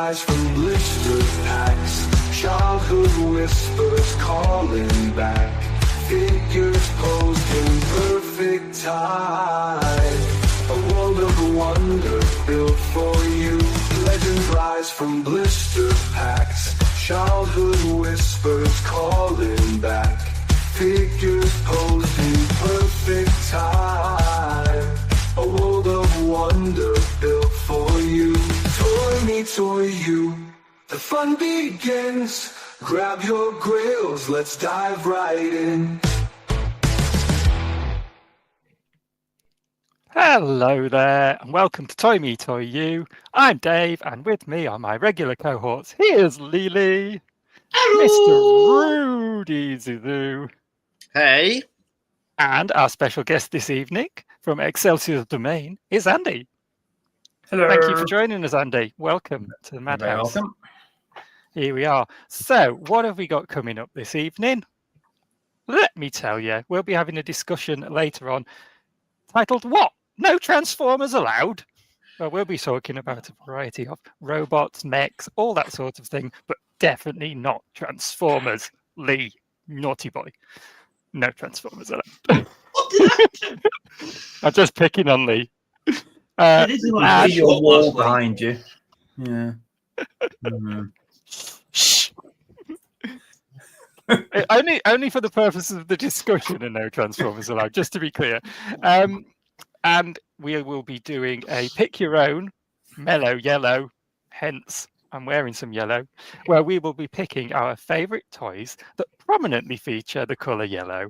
rise from blister packs. Childhood whispers calling back. Figures posed in perfect time. A world of wonder built for you. Legends rise from blister packs. Childhood whispers calling back. Figures posed in perfect time. A world of wonder built for you. Toy me, toy you. The fun begins. Grab your grails, let's dive right in. Hello there, and welcome to Toy Me, Toy You. I'm Dave, and with me are my regular cohorts. Here's Lily, Mr. Rudy Zulu, Hey. and our special guest this evening from Excelsior domain is Andy. Hello. Thank you for joining us, Andy. Welcome to the Madhouse. Welcome. Here we are. So, what have we got coming up this evening? Let me tell you, we'll be having a discussion later on titled, What? No Transformers Allowed? Well, we'll be talking about a variety of robots, mechs, all that sort of thing, but definitely not Transformers. Lee, naughty boy. No Transformers allowed. What did I do? I'm just picking on Lee. It isn't like and- your wall behind you. Yeah. Shh. only for the purposes of the discussion and no Transformers allowed, just to be clear. And we will be doing a pick your own mellow yellow, hence I'm wearing some yellow, where we will be picking our favourite toys that prominently feature the colour yellow.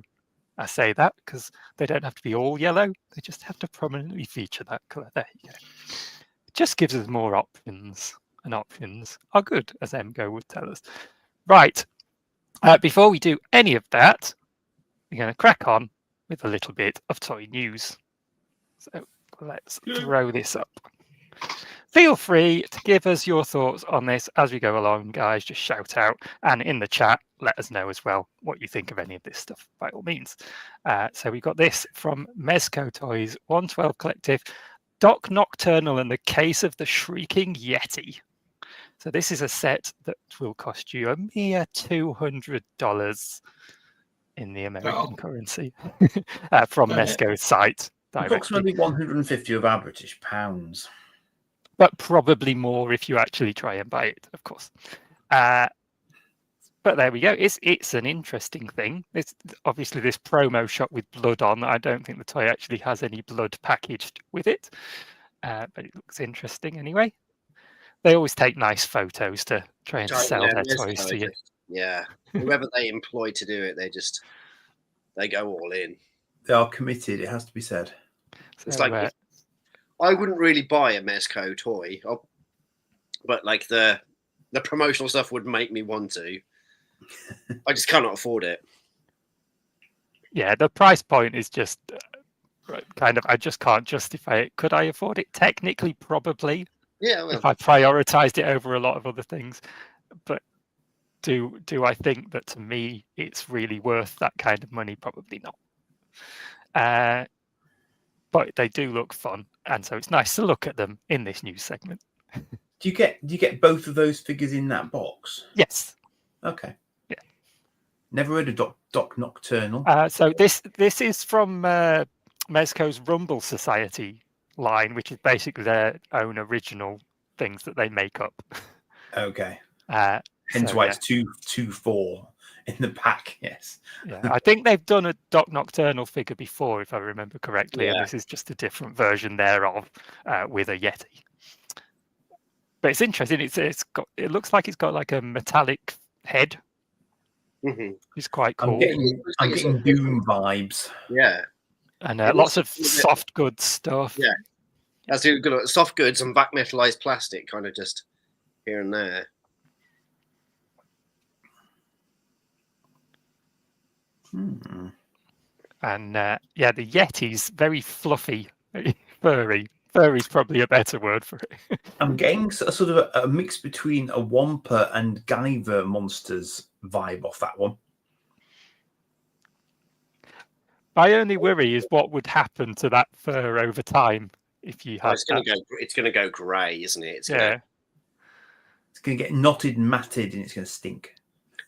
I say that because they don't have to be all yellow, they just have to prominently feature that colour. There you go. It just gives us more options, and options are good, as Emgo would tell us. Right, before we do any of that, we're going to crack on with a little bit of toy news. So let's throw this up. Feel free to give us your thoughts on this as we go along, guys. Just shout out, and in the chat, let us know as well what you think of any of this stuff, by all means. So we got this from Mezco Toys 112 Collective, Doc Nocturnal and the Case of the Shrieking Yeti. So this is a set that will cost you a mere $200 in the American currency from Mezco's site. Approximately 150 of our British pounds. But probably more if you actually try and buy it, of course. But there we go. It's an interesting thing. It's obviously this promo shot with blood on. I don't think the toy actually has any blood packaged with it, but it looks interesting anyway. They always take nice photos to try and sell their toys to you. Yeah, whoever they employ to do it, they go all in. They are committed, it has to be said. It's like I wouldn't really buy a Mezco toy, but like the promotional stuff would make me want to. I just cannot afford it. Yeah, the price point is just kind of, I just can't justify it. Could I afford it? Technically, probably. Yeah, well, if I prioritized it over a lot of other things. But do I think that, to me, it's really worth that kind of money? Probably not. But they do look fun, and so it's nice to look at them in this news segment. Do you get both of those figures in that box? Yes. Okay. Yeah. Never heard of Doc Nocturnal. So this is from Mezco's Rumble Society line, which is basically their own original things that they make up. Okay. Hence why it's 2-4 in the pack. Yes. Yeah, I think they've done a Doc Nocturnal figure before, if I remember correctly, and this is just a different version thereof with a Yeti. But it's interesting. It looks like it's got like a metallic head. mm-hmm. It's quite cool. I'm getting Doom vibes. Yeah, and lots of soft goods stuff. Yeah, that's good. Soft goods and back metalized plastic, kind of just here and there. And the Yeti's very fluffy, very furry. Furry's probably a better word for it. I'm getting a sort of a mix between a Wampa and Guyver Monsters vibe off that one. My only worry is what would happen to that fur over time if you had It's going to go grey, isn't it? It's going It's going to get knotted and matted, and it's going to stink.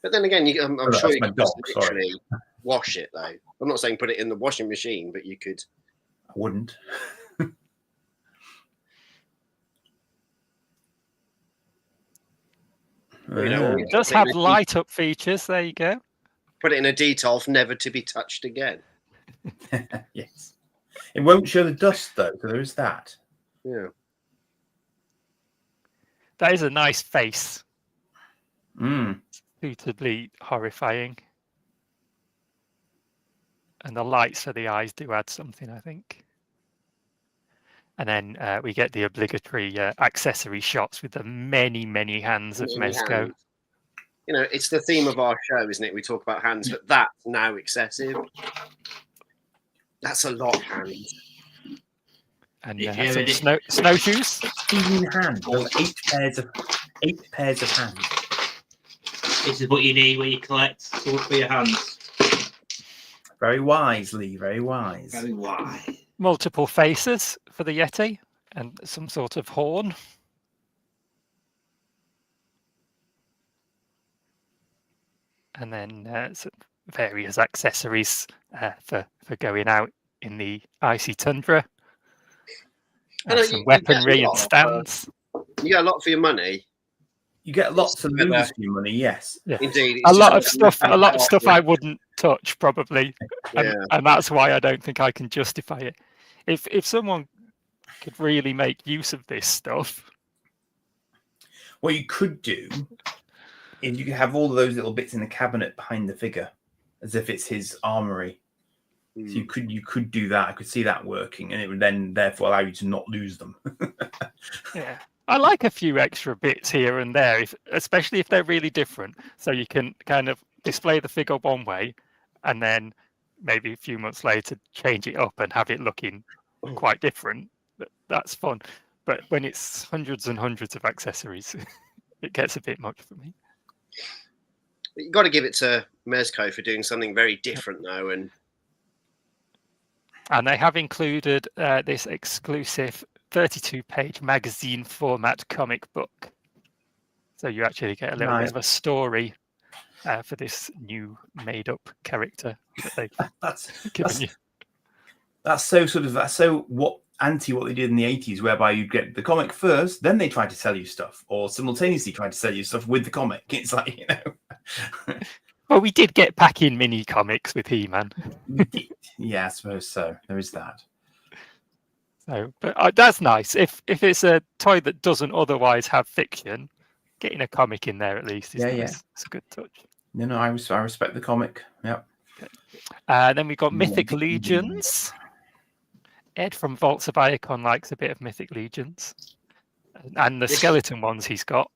But then again, I'm Oh, sure that's you my could dog, just sorry. literally wash it, though. I'm not saying put it in the washing machine, but you could. I wouldn't. You know, It does have light up features. There you go. Put it in a detolf, never to be touched again. Yes. It won't show the dust, though, so there is that. Yeah. That is a nice face. Mm. Suitably horrifying. And the lights for the eyes do add something, I think. And then we get the obligatory accessory shots with the many, many hands of Many Mezco. hands. You know, it's the theme of our show, isn't it? We talk about hands, but that's now excessive. That's a lot of hands. And If snowshoes. 15 hands. Well, 8 pairs of hands. This is what you need when you collect tools for your hands. Very wise, Lee. Very wise. Very wide. Multiple faces for the Yeti and some sort of horn. And then some various accessories for going out in the icy tundra. Some weaponry and stands. You get a lot for your money. You get lots of lose for your money, yes. Yeah. Indeed. A lot of stuff I wouldn't touch probably. Yeah. And that's why I don't think I can justify it. If someone could really make use of this stuff. What you could do is you could have all of those little bits in the cabinet behind the figure, as if it's his armory. So you could do that. I could see that working, and it would then therefore allow you to not lose them. Yeah. I like a few extra bits here and there, especially if they're really different. So you can kind of display the figure one way and then maybe a few months later change it up and have it looking quite different. That's fun. But when it's hundreds and hundreds of accessories, it gets a bit much for me. You've got to give it to Mezco for doing something very different now. And they have included this exclusive 32-page magazine format comic book. So you actually get a little bit of a story for this new made-up character that they've given you. That's so what they did in the 80s, whereby you'd get the comic first, then they try to sell you stuff, or simultaneously try to sell you stuff with the comic. It's like, you know. Well, we did get pack-in mini comics with He-Man. Yeah, I suppose so. There is that. So, but that's nice. If it's a toy that doesn't otherwise have fiction, getting a comic in there at least is nice. Yeah. It's a good touch. No, I respect the comic. Yep. Okay. Then we've got Mythic Legions. Ed from Vaults of Icon likes a bit of Mythic Legions. And the skeleton ones he's got,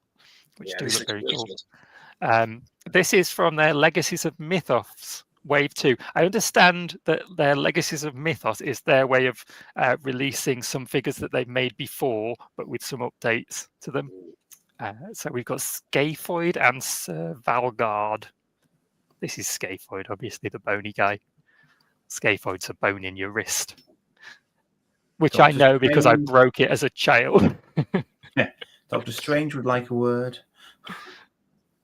which do look very cool. This is from their Legacies of Mythos Wave 2. I understand that their Legacies of Mythos is their way of releasing some figures that they've made before, but with some updates to them. So we've got Scaphoid and Sir Valgard. This is Scaphoid, obviously the bony guy. Scaphoid's a bone in your wrist, which I know because I broke it as a child. Yeah. Dr. Strange would like a word.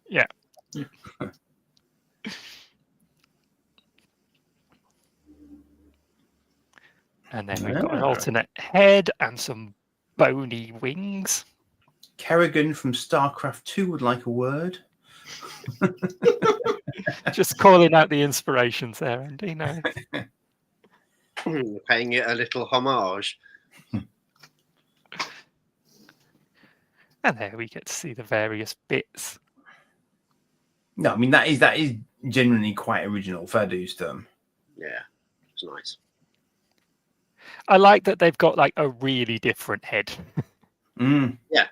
Yeah. And then we've got an alternate head and some bony wings. Kerrigan from StarCraft 2 would like a word. Just calling out the inspirations there, Andy. No. Paying it a little homage. And there we get to see the various bits. No, I mean that is genuinely quite original. Fair dues to them. Yeah, it's nice. I like that they've got like a really different head. Yeah.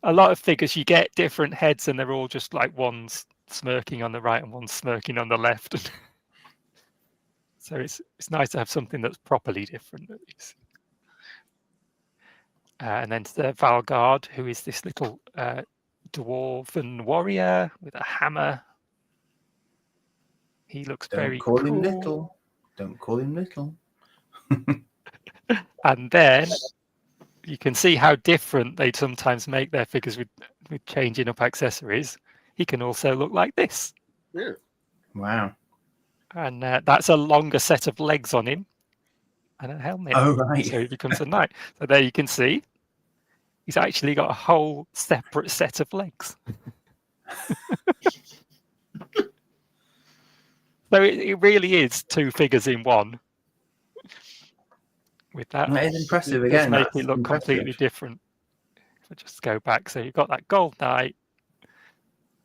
A lot of figures you get different heads and they're all just like one's smirking on the right and one's smirking on the left. So it's nice to have something that's properly different at least. And then the Valgard, who is this little dwarven warrior with a hammer. He looks very cool. Don't call him little. Don't call him little. And then you can see how different they sometimes make their figures with with changing up accessories, he can also look like this. Yeah. Wow. And that's a longer set of legs on him and a helmet. Oh, right. So he becomes a knight. So there you can see he's actually got a whole separate set of legs. So it really is two figures in one. With that, That is impressive. it does Again, make that's it look impressive. completely different. If I just go back, so you've got that gold knight,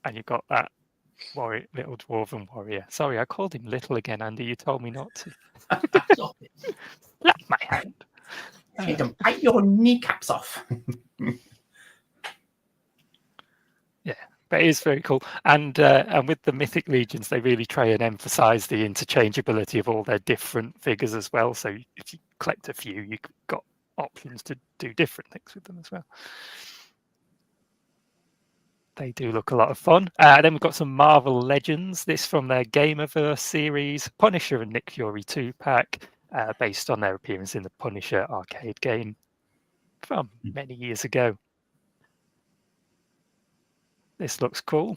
and you've got that warrior, little dwarven warrior. Sorry, I called him little again, Andy. You told me not to. Stop it. Slap my hand. You can bite your kneecaps off. But it is very cool, and with the Mythic Legions, they really try and emphasise the interchangeability of all their different figures as well. So if you collect a few, you've got options to do different things with them as well. They do look a lot of fun. Then we've got some Marvel Legends. This from their Gamerverse series, Punisher and Nick Fury 2-pack, based on their appearance in the Punisher arcade game from many years ago. This looks cool.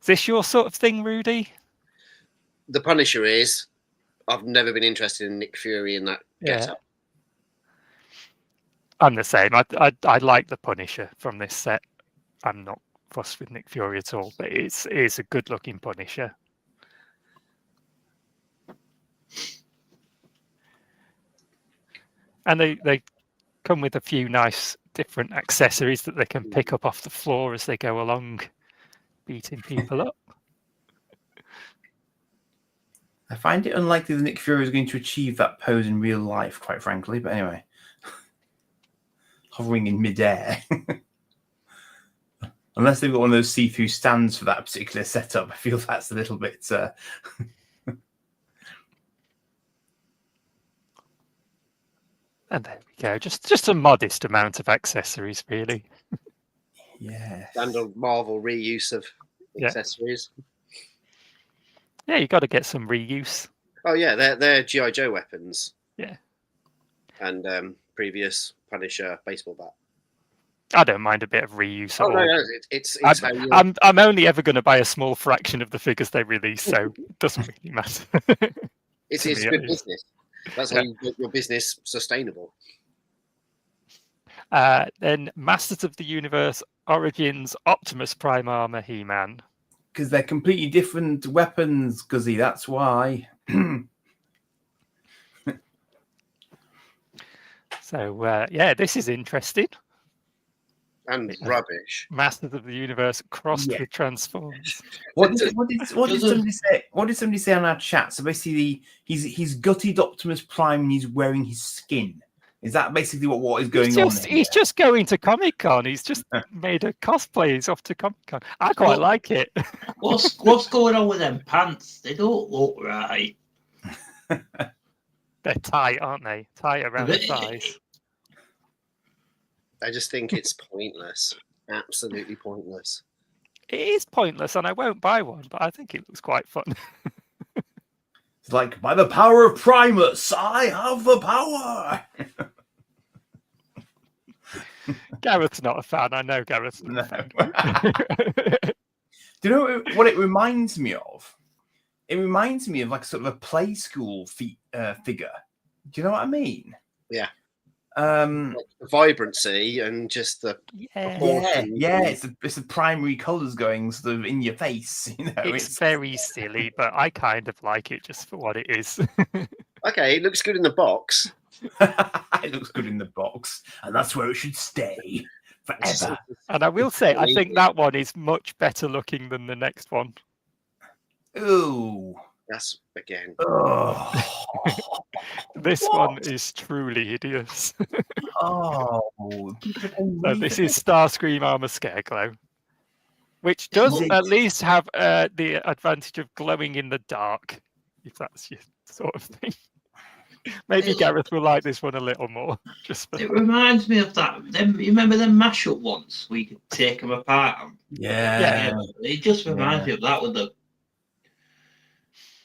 Is this your sort of thing, Rudy? The Punisher is. I've never been interested in Nick Fury in that getup. I'm the same. I like the Punisher from this set. I'm not fussed with Nick Fury at all, but it's a good looking Punisher. And they come with a few nice different accessories that they can pick up off the floor as they go along, beating people up. I find it unlikely that Nick Fury is going to achieve that pose in real life, quite frankly. But anyway, hovering in midair. Unless they've got one of those see-through stands for that particular setup, I feel that's a little bit... And there we go. Just a modest amount of accessories, really. Yeah. Standard Marvel reuse of accessories. Yeah, you got to get some reuse. Oh yeah, they're G.I. Joe weapons. Yeah. And previous Punisher baseball bat. I don't mind a bit of reuse. Oh no, it's I'm only ever going to buy a small fraction of the figures they release, so it doesn't really matter. It's good business. That's how you make your business sustainable. Then Masters of the Universe Origins Optimus Prime Armor He-Man. Because they're completely different weapons, Guzzy, that's why. So, this is interesting. And rubbish. Masters of the Universe crossed with Transformers. What did somebody say? What did somebody say on our chat? So basically, he's gutted Optimus Prime and he's wearing his skin. Is that basically what is going on? He's just going to Comic-Con. He's just made a cosplay. He's off to Comic-Con. I quite like it. What's going on with them pants? They don't look right. They're tight, aren't they? Tight around the thighs. I just think it's pointless. Absolutely pointless. It is pointless, and I won't buy one, but I think it looks quite fun. It's like, by the power of Primus, I have the power. Gareth's not a fan. I know Gareth's not a fan. Do you know what it reminds me of? It reminds me of like sort of a play school figure. Do you know what I mean? Yeah. Like the vibrancy and just the it's the primary colours going sort of in your face. You know, it's very silly, but I kind of like it just for what it is. Okay, it looks good in the box. It looks good in the box, and that's where it should stay forever. And I will say, I think that one is much better looking than the next one. Ooh. That's again. Oh. This one is truly hideous. So this is Starscream Armor Scareglow, which does at least have the advantage of glowing in the dark, if that's your sort of thing. Maybe Gareth will like this one a little more. It reminds me of that. You remember them mashup ones? We could take them apart. Yeah. It just reminds me of that with the.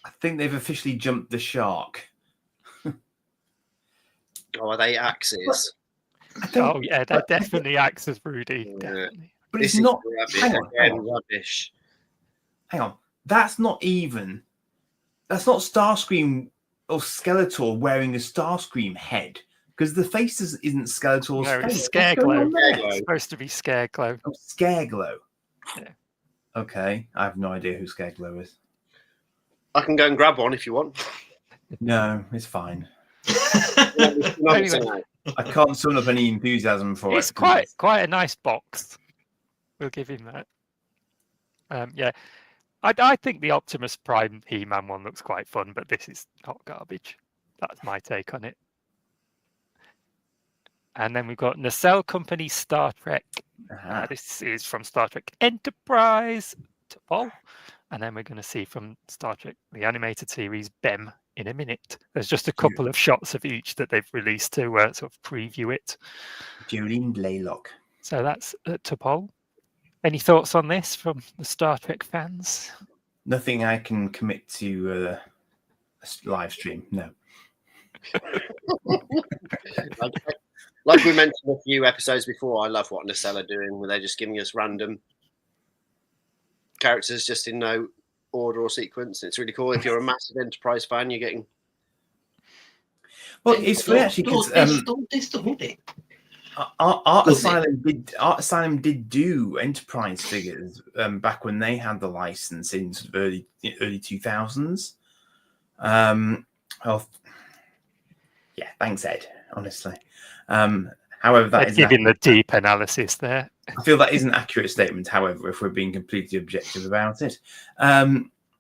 I think they've officially jumped the shark. Oh, are they axes? Oh yeah, they're definitely axes, Rudy. Yeah. Definitely. But This it's is not. rubbish. Hang on, hang on. Rubbish. Hang on. That's not Starscream or Skeletor wearing a Starscream head, because the face isn't Skeletor's No, face. it's What's going on Scareglow. there? Scareglow. It's supposed to be Scareglow. Oh, Scareglow. Yeah. Okay, I have no idea who Scareglow is. I can go and grab one if you want. No, it's fine. Anyway. I can't summon up any enthusiasm for It's it. quite a nice box. We'll give him that. Yeah, I think the Optimus Prime He-Man one looks quite fun, but this is hot garbage. That's my take on it. And then we've got Nacelle Company Star Trek. This is from Star Trek Enterprise to Paul. And then we're going to see from Star Trek the animated series BEM in a minute. There's just a couple of shots of each that they've released to sort of preview it. Jolene Blaylock. So that's to Paul. Any thoughts on this from the Star Trek fans? Nothing I can commit to a live stream. No. Like we mentioned a few episodes before, I love what Nacelle are doing, where they're just giving us random characters just in no order or sequence. It's really cool. If you're a massive Enterprise fan, you're getting. Well, it's funny actually because don't diss the hoodie. Art Asylum did do Enterprise figures back when they had the license in sort of early 2000s. Well, yeah, thanks, Ed. Honestly, however, that is giving the deep analysis there. I feel that is an accurate statement. However, if we're being completely objective about it,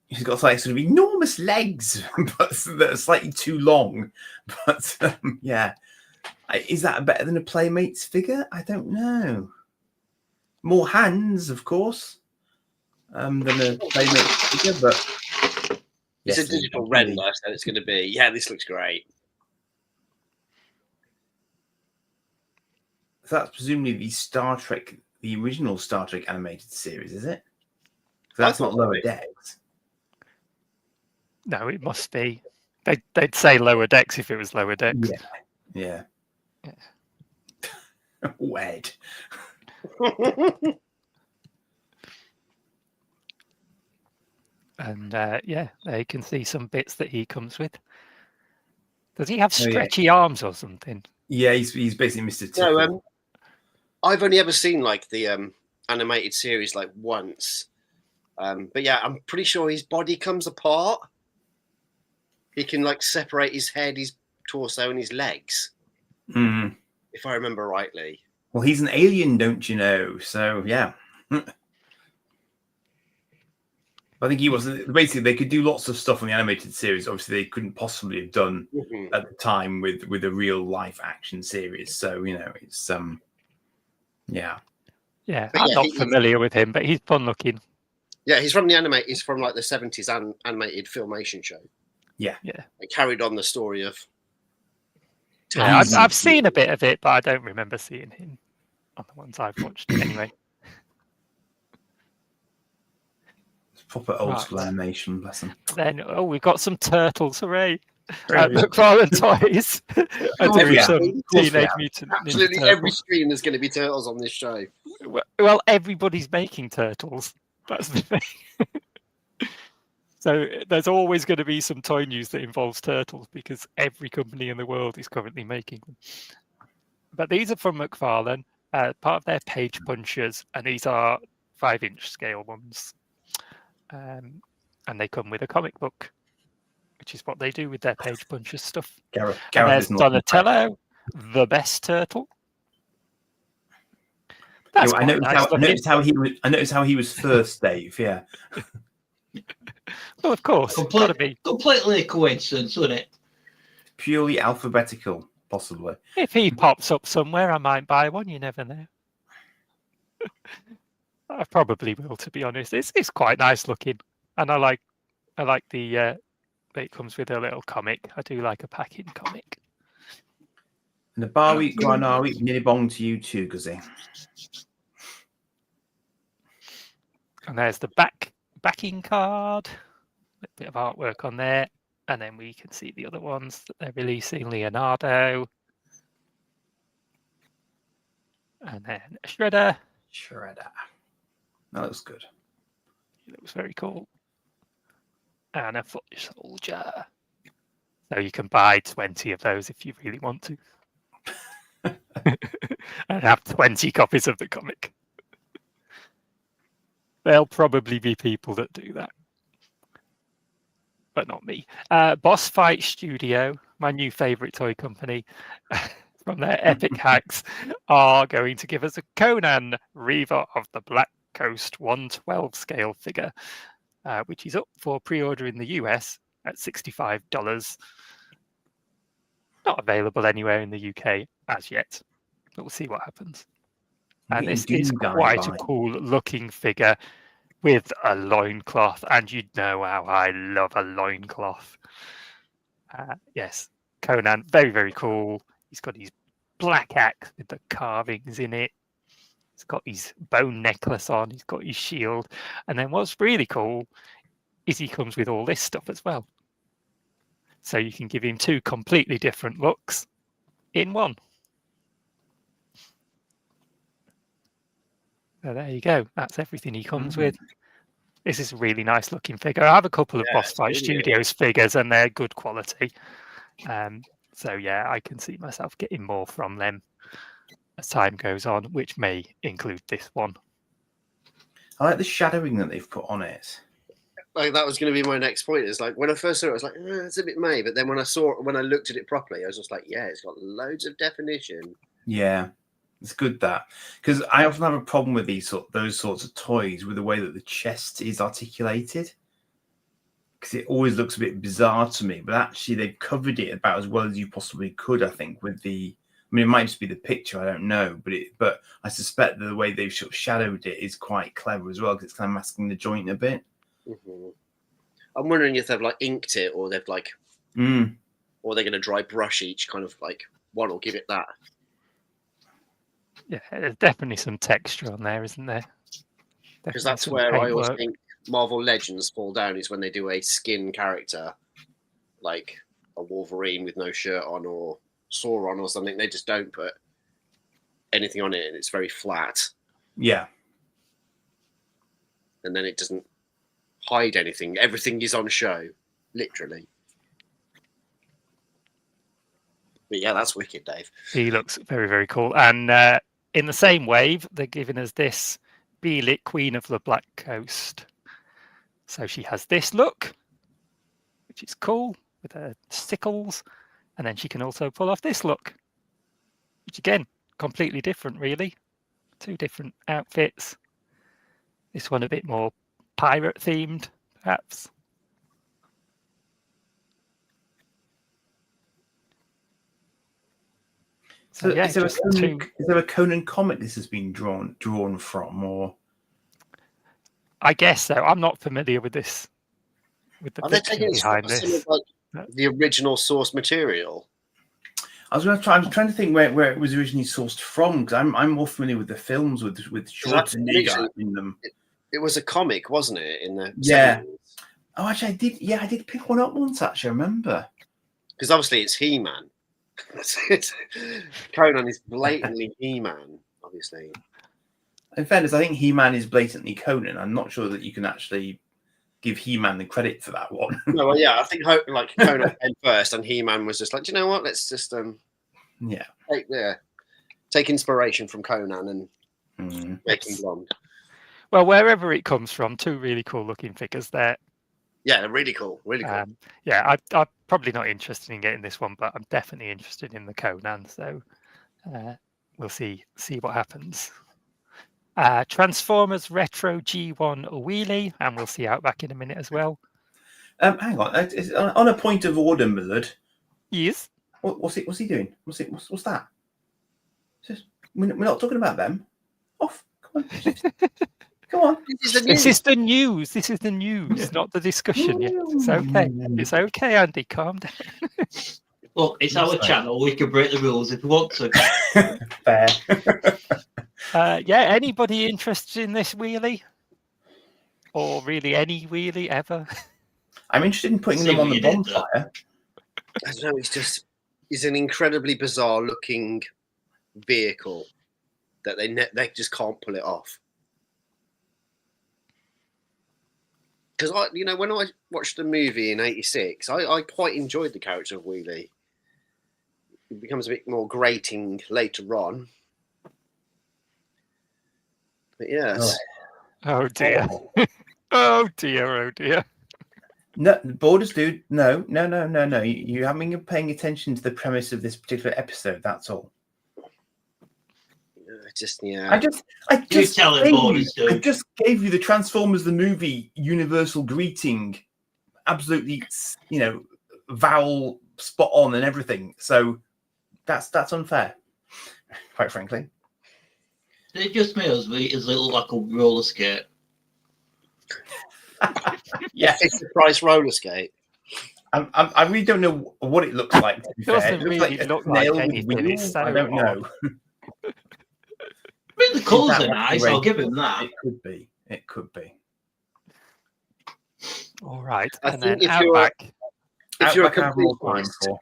he's got like sort of enormous legs, but that are slightly too long. But yeah. Is that better than a Playmates figure? I don't know. More hands, of course, than a Playmates figure, but it's a digital render, so it's going to be. Yeah, this looks great. So that's presumably the original Star Trek animated series, is it? So that's not Lower Decks. No, it must be. They'd say Lower Decks if it was Lower Decks. Yeah. Wed. And yeah, there you can see some bits that he comes with. Does he have stretchy arms or something? Yeah, he's basically Mr. Tickle. No, I've only ever seen like the animated series like once. But yeah, I'm pretty sure his body comes apart. He can like separate his head, his torso, and his legs. Mm. If I remember rightly. Well, he's an alien, don't you know? So yeah. I think he was basically they could do lots of stuff on the animated series. Obviously, they couldn't possibly have done at the time with a real life action series. So it's yeah. Yeah, I'm not familiar with him, but he's fun looking. Yeah, he's from the He's from like the 70s animated filmation show. Yeah. It carried on the story of. Yeah, I've seen a bit of it, but I don't remember seeing him on the ones I've watched anyway. It's proper old school animation, bless them. Then we've got some turtles, hooray! McFarlane Toys. Some Teenage Mutant Ninja Absolutely Turtles. every screen there's going to be turtles on this show. Well, everybody's making turtles. That's the thing. So there's always going to be some toy news that involves turtles because every company in the world is currently making them. But these are from McFarlane, part of their page punchers, and these are 5-inch scale ones. And they come with a comic book, which is what they do with their page punchers stuff. Gareth there's Donatello, the best turtle. That's I noticed how he was first, Dave. Yeah. Well, of course. Completely a coincidence, isn't it? Purely alphabetical, possibly. If he pops up somewhere, I might buy one. You never know. I probably will, to be honest. It's quite nice looking, and I like the it comes with a little comic. I do like a packing comic. And the bar week, Granari, nearly bong to you too, Guzzy. And there's the backing card. A bit of artwork on there. And then we can see the other ones that they're releasing. Leonardo. And then Shredder. Shredder. That looks good. He looks very cool. And a foot soldier. So you can buy 20 of those if you really want to. And have 20 copies of the comic. There'll probably be people that do that. But not me. Boss Fight Studio, my new favourite toy company, from their Epic Hacks, are going to give us a Conan Reaver of the Black Coast 1/12 scale figure, which is up for pre-order in the US at $65. Not available anywhere in the UK as yet, but we'll see what happens. And this is quite a cool looking figure with a loincloth, and you know how I love a loincloth. Yes, Conan, very, very cool. He's got his black axe with the carvings in it. He's got his bone necklace on. He's got his shield. And then what's really cool is he comes with all this stuff as well. So you can give him two completely different looks in one. So there you go. That's everything he comes with. This is a really nice looking figure. I have a couple of Boss Fight Studios figures and they're good quality. So yeah, I can see myself getting more from them as time goes on, which may include this one. I like the shadowing that they've put on it. Like that was going to be my next point. It's like when I first saw it, I was like, it's a bit May. But then when I looked at it properly, I was just like, yeah, it's got loads of definition. Yeah, it's good that, because I often have a problem with those sorts of toys with the way that the chest is articulated, because it always looks a bit bizarre to me. But actually, they've covered it about as well as you possibly could, I think, with the. I mean, it might just be the picture, I don't know, but I suspect that the way they've sort of shadowed it is quite clever as well, because it's kind of masking the joint a bit. Mm-hmm. I'm wondering if they've like inked it, or they've like, or they're going to dry brush each kind of like one, or give it that. Yeah, there's definitely some texture on there, isn't there? Because that's where I always think Marvel Legends fall down, is when they do a skin character, like a Wolverine with no shirt on, or Sauron or something. They just don't put anything on it, and it's very flat. Yeah. And then it doesn't hide anything. Everything is on show, literally. But yeah, that's wicked, Dave. He looks very, very cool. And in the same wave, they're giving us this Beelit, Queen of the Black Coast. So she has this look, which is cool, with her sickles. And then she can also pull off this look, which again, completely different, really. Two different outfits. This one a bit more pirate themed, perhaps. So yeah, is there a Conan comic this has been drawn from, or? I guess so. I'm not familiar with this. With the fiction behind this. The original source material. I was trying to think where it was originally sourced from, because I'm more familiar with the films with Schwarzenegger in them. It was a comic, wasn't it? In the 70s? Oh, actually, I did. Yeah, I did pick one up once. Actually, I remember. Because obviously it's He-Man. Conan is blatantly He-Man, obviously. In fairness, I think He-Man is blatantly Conan. I'm not sure that you can actually give He-Man the credit for that one. No, well, yeah, I think like Conan came first, and He-Man was just like, do you know what? Let's just take inspiration from Conan and make him blonde. Well, wherever it comes from, two really cool looking figures there. Yeah, they're really cool, really cool. Yeah, I'm probably not interested in getting this one, but I'm definitely interested in the Conan. So we'll see what happens. Transformers Retro G1 Wheelie, and we'll see Outback in a minute as well. Hang on, on a point of order, Millard. Yes. What's he doing? What's that? We're not talking about them. Off. Come on. Come on. This is the news. This is the news, not the discussion yet. It's okay. It's okay, Andy. Calm down. Look, it's our channel. We can break the rules if we want to. Fair. Yeah, anybody interested in this wheelie? Or really any wheelie ever? I'm interested in putting them on the bonfire. I don't know, it's an incredibly bizarre looking vehicle. that they just can't pull it off. Because when I watched the movie in '86, I quite enjoyed the character of Wheelie. It becomes a bit more grating later on. But yes. Oh dear. Oh dear. Oh dear. No, Borders, dude. No. You haven't been paying attention to the premise of this particular episode. That's all. I just gave you the Transformers the movie universal greeting, absolutely, vowel spot on and everything. So that's unfair, quite frankly. It just made us his little like a roller skate. Yeah, it's the price roller skate. I really don't know what it looks like. To be fair, Doesn't it looks really like look a snail like with anything. It's wheels. so I don't know. I mean, the colours That are nice. I'll give him that. It could be. It could be. All right. I And think then if you're a Outback I have more time completionist, for.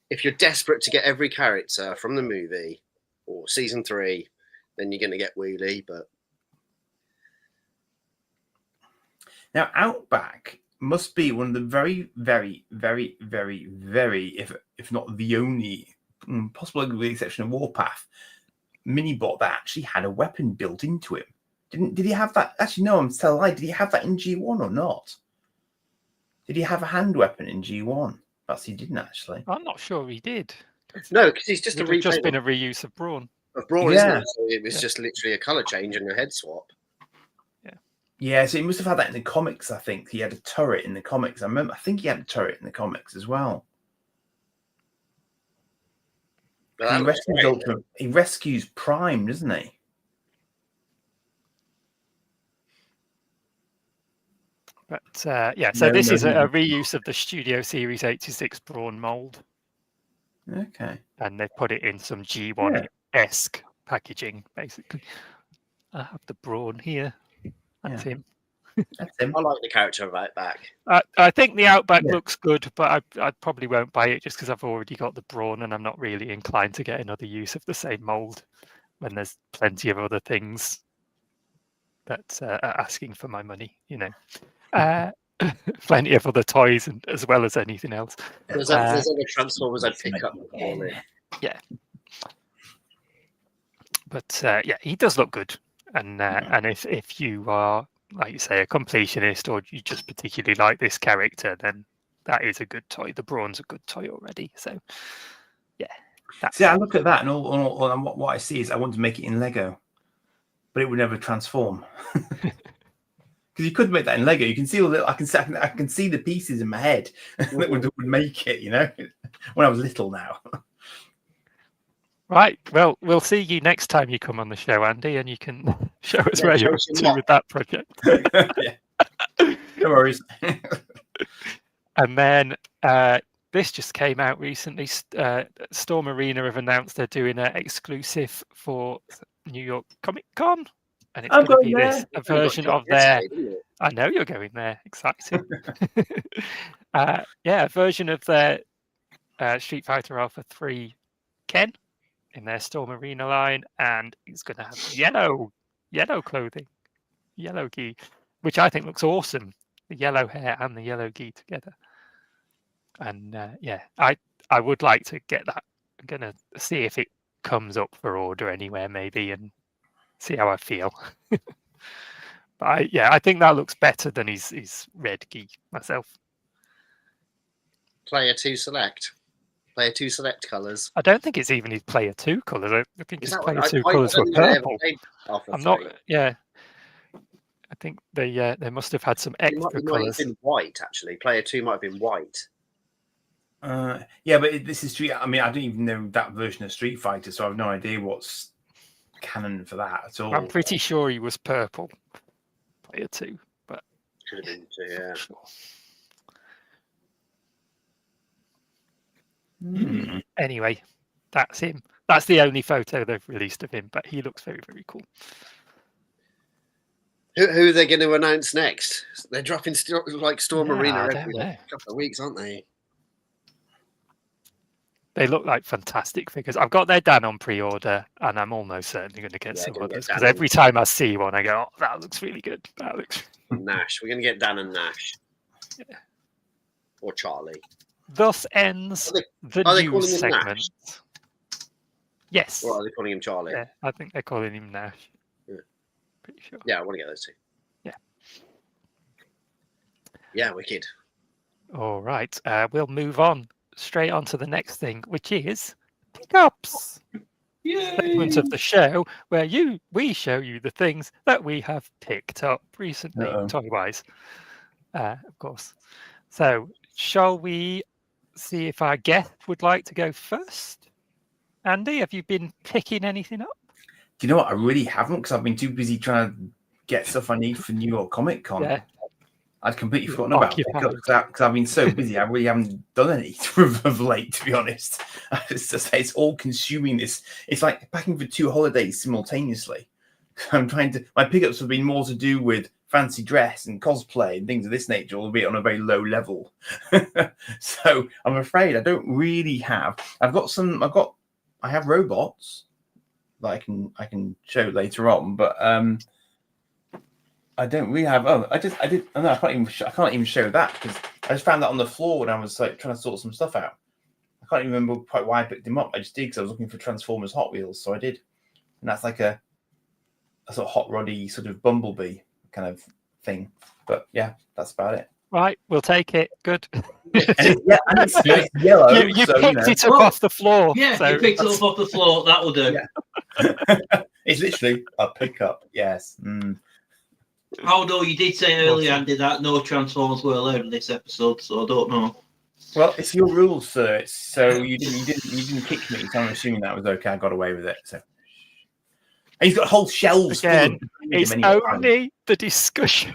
if you're desperate to get every character from the movie or season 3, then you're going to get Wheelie. But now, Outback must be one of the very, very, very, very, very, if not the only, possibly with the exception of Warpath, Minibot that actually had a weapon built into him. Did he have that? Actually, no, I'm telling a lie. Did he have that in G1 or not? Did he have a hand weapon in G1? Perhaps he didn't actually. I'm not sure he did. no, because he's just It a would have just repaint been a reuse of Brawn. of Brawn, Yeah. isn't it? So it was Yeah. just literally a colour change and a head swap. Yeah, so he must have had that in the comics. I think he had a turret in the comics. I think he had a turret in the comics as well. But that He looks rescues great. Ultron. He rescues Prime, doesn't he? But so No, this no, is he a didn't. reuse of the Studio Series 86 Brawn mold, Okay. and they've put it in some G1-esque packaging, basically. I have the Brawn here. That's him. That's him. I like the character of Outback. I think the Outback Yeah. looks good, but I probably won't buy it just because I've already got the Brawn, and I'm not really inclined to get another use of the same mold when there's plenty of other things that are asking for my money, plenty of other toys as well as anything else. There's other Transformers I'd pick up before it. But he does look good, and if you are, like you say, a completionist, or you just particularly like this character, then that is a good toy. The Brawn's a good toy already, so See, I look at that, and all and what I see is I want to make it in Lego, but it would never transform. Because you could make that in Lego. You can see all the. I can see the pieces in my head that would make it. When I was little. Now. Right. Well, we'll see you next time you come on the show, Andy, and you can show us where you're up to with that project. Yeah. No worries. And then this just came out recently. Storm Arena have announced they're doing an exclusive for New York Comic Con, and it's going to be a version of their. I know you're going there. Exciting. A version of their Street Fighter Alpha 3 Ken in their Storm Arena line, and he's going to have yellow clothing, yellow gi, which I think looks awesome. The yellow hair and the yellow gi together. And I would like to get that. I'm going to see if it comes up for order anywhere, maybe, and see how I feel. But I think that looks better than his red gi myself. Player 2 select colours. I don't think it's even his player 2 colours. I think his player 2 colours were I don't think I ever purple. played Alpha I'm 3. not. Yeah, I think they must have had some It extra might colours. have been white, actually. Player 2 might have been white. Yeah, but this is Street. I mean, I don't even know that version of Street Fighter, so I have no idea what's canon for that at all. I'm pretty sure he was purple. Player 2, but Could have been 2, yeah. sure. Anyway, that's him. That's the only photo they've released of him, but he looks very, very cool. Who are they going to announce next? They're dropping Storm Yeah, Arena I every don't know. couple of weeks, aren't they? They look like fantastic figures. I've got their Dan on pre-order, and I'm almost certainly going to get Yeah, some gonna get others Dan because on. every time I see one, I go, "Oh, that looks really good. That looks." Nash. We're going to get Dan and Nash. Yeah. Or Charlie. Thus ends the are they news calling him segment. Yes. Or are they calling him Charlie? Yeah, I think they're calling him Nash. Yeah. Pretty sure. Yeah, I want to get those two. Yeah. Yeah, wicked. All right. We'll move on straight on to the next thing, which is pickups. Segment of the show where we show you the things that we have picked up recently, toy-wise, of course. So, shall we see if our guest would like to go first? Andy, have you been picking anything up? Do you know what? I really haven't because I've been too busy trying to get stuff I need for New York Comic Con. Yeah. I'd completely forgotten about Occupied. pickups because I've been so busy. I really haven't done any of late, to be honest. It's all consuming this. It's like packing for 2 holidays simultaneously. I'm trying to. My pickups have been more to do with fancy dress and cosplay and things of this nature, albeit on a very low level. So I'm afraid I don't really have. I have robots that I can show later on, but I don't really have. I can't even show that because I just found that on the floor when I was like trying to sort some stuff out. I can't even remember quite why I picked him up. I just did because I was looking for Transformers Hot Wheels, so I did. And that's like a sort of hot roddy sort of bumblebee kind of thing. But yeah, that's about it. Right, we'll take it. Good. And it's yellow. You so, picked it up off the floor. Yeah, so you picked it up off the floor. That will do. Yeah. It's literally a pickup. Yes. Mm. Although you did say earlier, Andy, that no Transformers were allowed in this episode, so I don't know. Well, it's your rules, sir. So you didn't kick me. So I'm assuming that was okay. I got away with it. So. And he's got whole shelves. Again, it's anyway. only the discussion.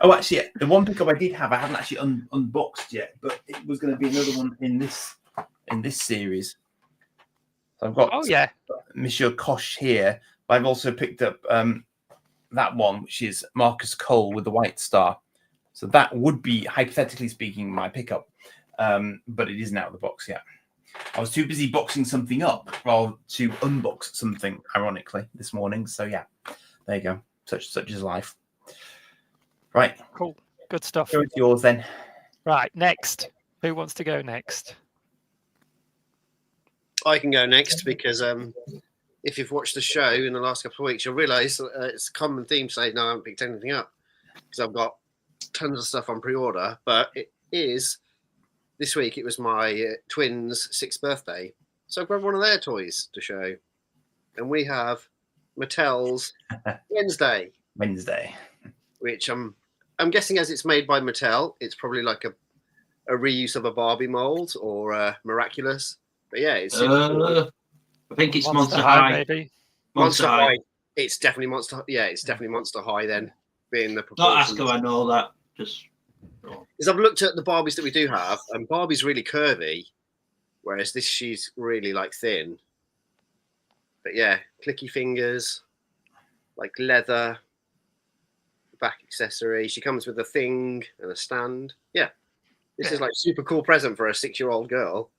Oh, actually, the one pickup I did have, I haven't actually unboxed yet, but it was going to be another one in this series. So I've got Monsieur Koch here, but I've also picked up that one, which is Marcus Cole with the white star. So that would be, hypothetically speaking, my pickup, but it isn't out of the box yet. I was too busy boxing something up rather to unbox something, ironically, this morning. So yeah, there you go. Such is life. Right. Cool. Good stuff. Go with yours then. Right. Next. Who wants to go next? I can go next because if you've watched the show in the last couple of weeks, you'll realise it's a common theme saying, no, I haven't picked anything up because I've got tons of stuff on pre-order. But it is, this week, it was my twins' 6th birthday. So I've grabbed one of their toys to show. And we have Mattel's Wednesday. Which I'm guessing as it's made by Mattel, it's probably like a reuse of a Barbie mold or Miraculous. But yeah, it's I think it's Monster High. Maybe. Monster High. It's definitely Monster. Yeah, it's definitely Monster High. Then being the proportions. Not ask how I know that. Just because I've looked at the Barbies that we do have, and Barbie's really curvy, whereas this she's really like thin. But yeah, clicky fingers, like leather. Back accessory. She comes with a thing and a stand. Yeah, this is like super cool present for a 6-year-old girl.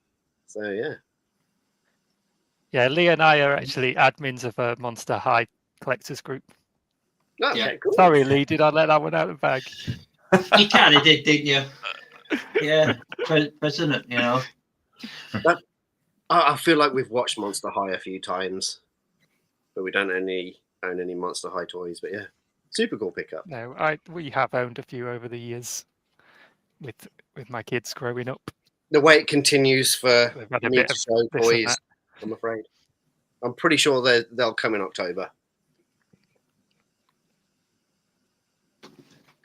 So yeah. Yeah, Lee and I are actually admins of a Monster High collectors group. Okay, Yeah. cool. Sorry, Lee, did I let that one out of the bag? You kind of did, didn't you? Yeah, president, you know. I feel like we've watched Monster High a few times, but we don't own any Monster High toys. But yeah, super cool pickup. No, we have owned a few over the years with my kids growing up. The way it continues for They've had a me bit to of show this and toys, that. I'm afraid. I'm pretty sure they'll come in October.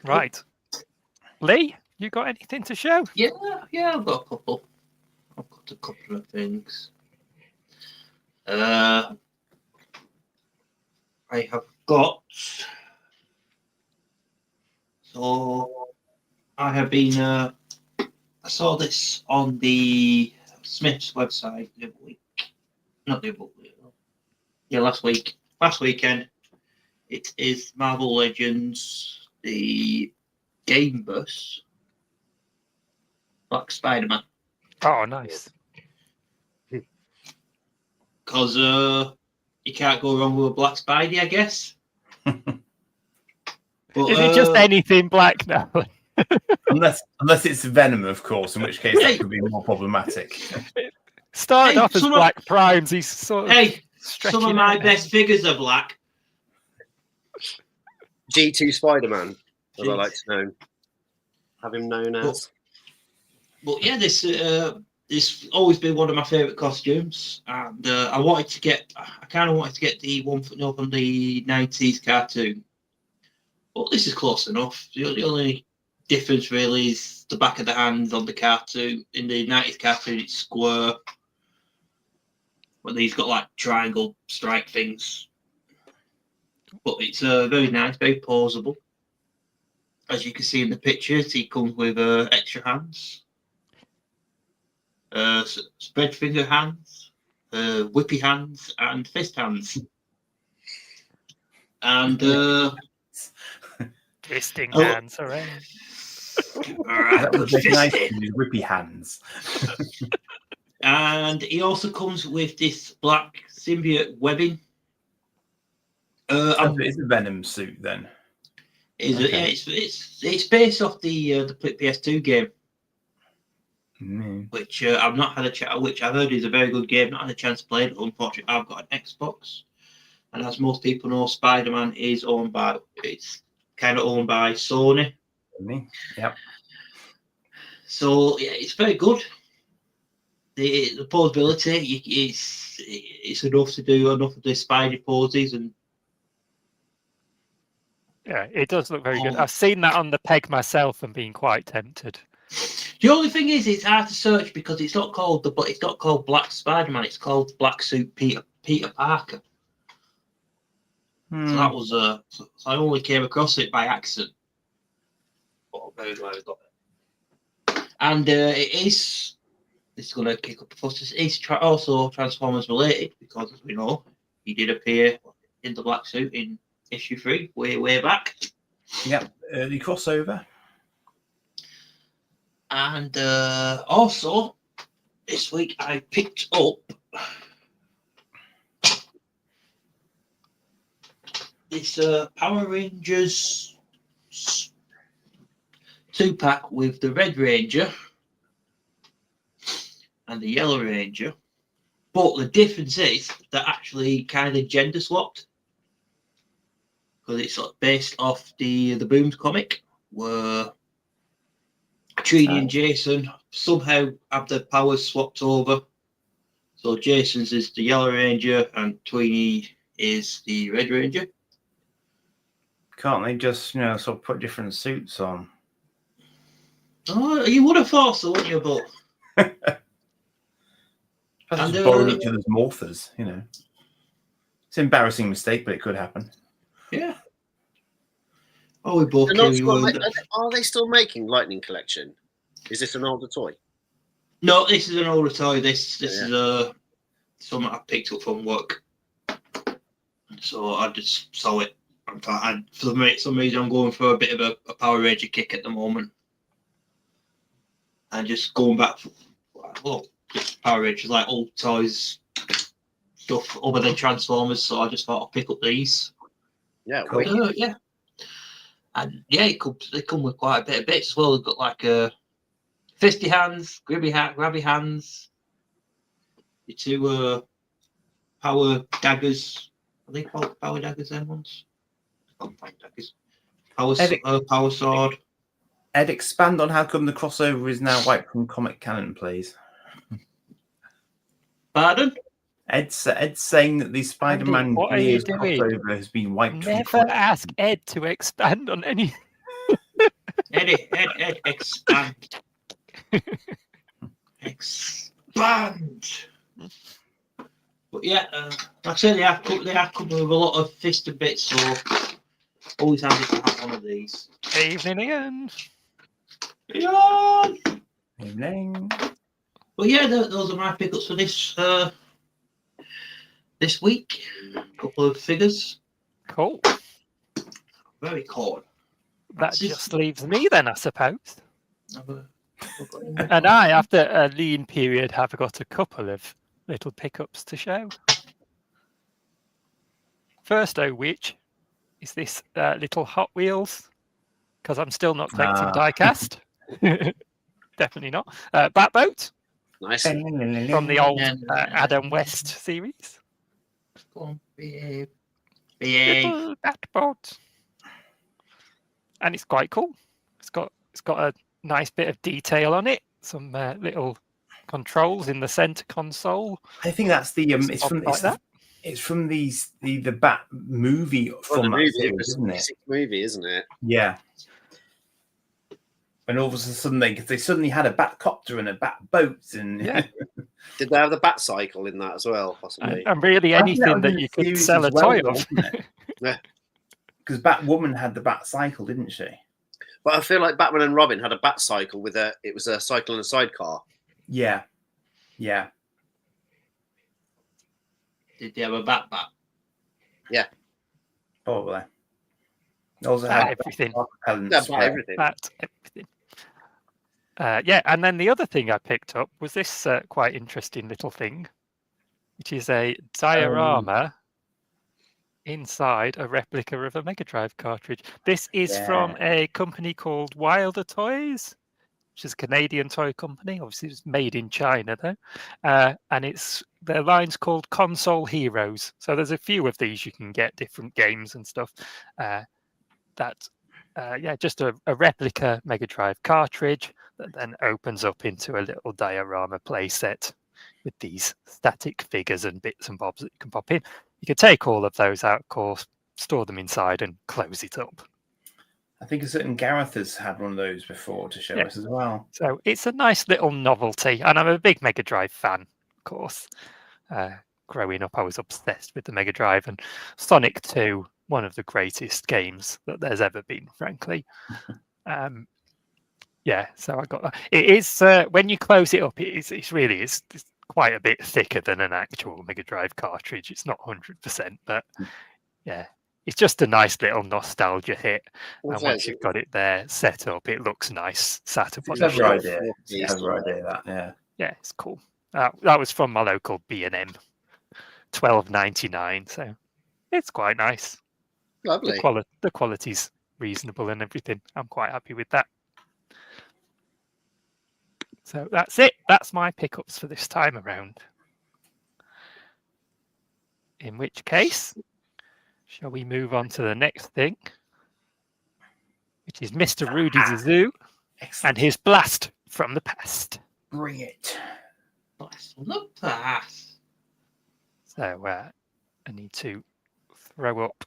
Right. Lee, you got anything to show? Yeah, I've got a couple. I've got a couple of things. I have got. So I have been. I saw this on the Smith's website the other week. Not the other week. Yeah, last weekend. It is Marvel Legends, the game bus, Black Spider-Man. Oh, nice. Because you can't go wrong with a black Spidey, I guess. But, Is it just anything black now? unless it's Venom, of course, in which case that could be more problematic. Started Hey, off as some of- Black Primes. He's sort of Hey, stretching some of my out now. best figures are black. G2 Spider-Man, as I Jeez. like to know. Have him known as. But yeah, this always been one of my favourite costumes, and I kind of wanted to get the one from the 90s cartoon. But this is close enough. The only difference really is the back of the hand on the cartoon. In the 90s cartoon, it's square, but he's got like triangle strike things. But it's very nice, very posable. As you can see in the pictures, he comes with extra hands. Spread finger hands, whippy hands, and fist hands. And Fisting Oh. hands, hooray. That was very nice with his whippy hands. And he also comes with this black symbiote webbing. It's a Venom suit then. Yeah, it's based off the PS2 game, which I've not had a chance. Which I've heard is a very good game. Not had a chance to play it. Unfortunately, I've got an Xbox, and as most people know, Spider-Man is it's kind of owned by Sony. Yep. So yeah, it's very good. The posability, it's enough to do enough of the Spidey poses, and Yeah, it does look very good. Oh. I've seen that on the peg myself and been quite tempted. the only thing is, it's hard to search because it's not called Black Spider-Man. It's called Black Suit Peter Parker. So that was so I only came across it by accident. But I'm very glad I got it. And it's going to kick up the fuss. It's also Transformers related because, as we know, he did appear in the black suit in issue 3 way back. Yep. Early crossover. And also this week I picked up this Power Rangers 2-pack with the Red Ranger and the Yellow Ranger. But the difference is they're actually kind of gender swapped. Because it's based off the Booms comic, where Trini and Jason somehow have their powers swapped over. So Jason's is the Yellow Ranger and Trini is the Red Ranger. Can't they just, sort of put different suits on? Oh, you would have thought so, wouldn't you? But Just borrowing each other's morphers, It's an embarrassing mistake, but it could happen. yeah. Oh, we both Are they still making Lightning Collection? Is this an older toy? No, this is an older toy. This is something I picked up from work. So I just saw it. For some reason, I'm going for a bit of a Power Ranger kick at the moment. And just going back just Power Rangers, like old toys, stuff other than Transformers. So I just thought I'll pick up these. Yeah, Cool. Yeah. And yeah, they come with quite a bit of bits as well. They've got like fisty hands, grabby hands, the two power daggers. Are they called power daggers then ones? Daggers. Power sword. Ed, expand on how come the crossover is now wiped from comic canon, please. Pardon? Ed's saying that the Spider-Man what are you Gears doing? crossover has been wiped from Never comic. ask Ed to expand on any. Ed, expand. Expand. But yeah, like I say, they have come with a lot of fisted bits, so always handy to have one of these. Evening again. Yeah. Evening. But yeah, those are my pickups for this week. A couple of figures. Cool. Very cool. That just leaves me then, I suppose. And I, after a lean period, have got a couple of little pickups to show. First of which is this little Hot Wheels, because I'm still not collecting diecast. Definitely not. Batboat Nice. from the old Adam West series. Go on, behave. Behave. Little Batboat. And it's quite cool. It's got a nice bit of detail on it. Some little controls in the center console. I think that's the it's Stuff from like that. it's from the Bat movie from the that movie, series, isn't it? movie, isn't it? Yeah. And all of a sudden, they suddenly had a bat copter and a bat boat, and Yeah. Did they have the bat cycle in that as well? Possibly. And really I think anything was in that the you could series sell as a well, toy though, of. wasn't it? Yeah. Because Batwoman had the bat cycle, didn't she? But I feel like Batman and Robin had a bat cycle with it was a cycle and a sidecar. Yeah. Yeah. Did they have a bat? Probably. They also Bat had everything. Yeah, about everything. Bat everything. Yeah, and then the other thing I picked up was this quite interesting little thing, which is a diorama inside a replica of a Mega Drive cartridge. This is from a company called Wilder Toys, which is a Canadian toy company. Obviously, it's made in China though, and their line's called Console Heroes. So there's a few of these you can get, different games and stuff. Just a replica Mega Drive cartridge that then opens up into a little diorama playset with these static figures and bits and bobs that you can pop in. You can take all of those out, of course, store them inside and close it up. I think a certain Gareth has had one of those before to show us as well. So it's a nice little novelty, and I'm a big Mega Drive fan, of course. Growing up, I was obsessed with the Mega Drive, and Sonic 2, one of the greatest games that there's ever been, frankly. So I got that. It is, when you close it up, it's quite a bit thicker than an actual Mega Drive cartridge. It's not 100%, but yeah. It's just a nice little nostalgia hit. And once you've got it there set up, it looks nice. Sat up on the shelf. It has right idea, that, yeah. Yeah, it's cool. That was from my local B&M. $12.99. So it's quite nice. Lovely. The quality's reasonable and everything. I'm quite happy with that. So that's it. That's my pickups for this time around. In which case, shall we move on to the next thing, which is Mr. Rudy Zazoo and his blast from the past. Bring it. Blast from the past. So I need to throw up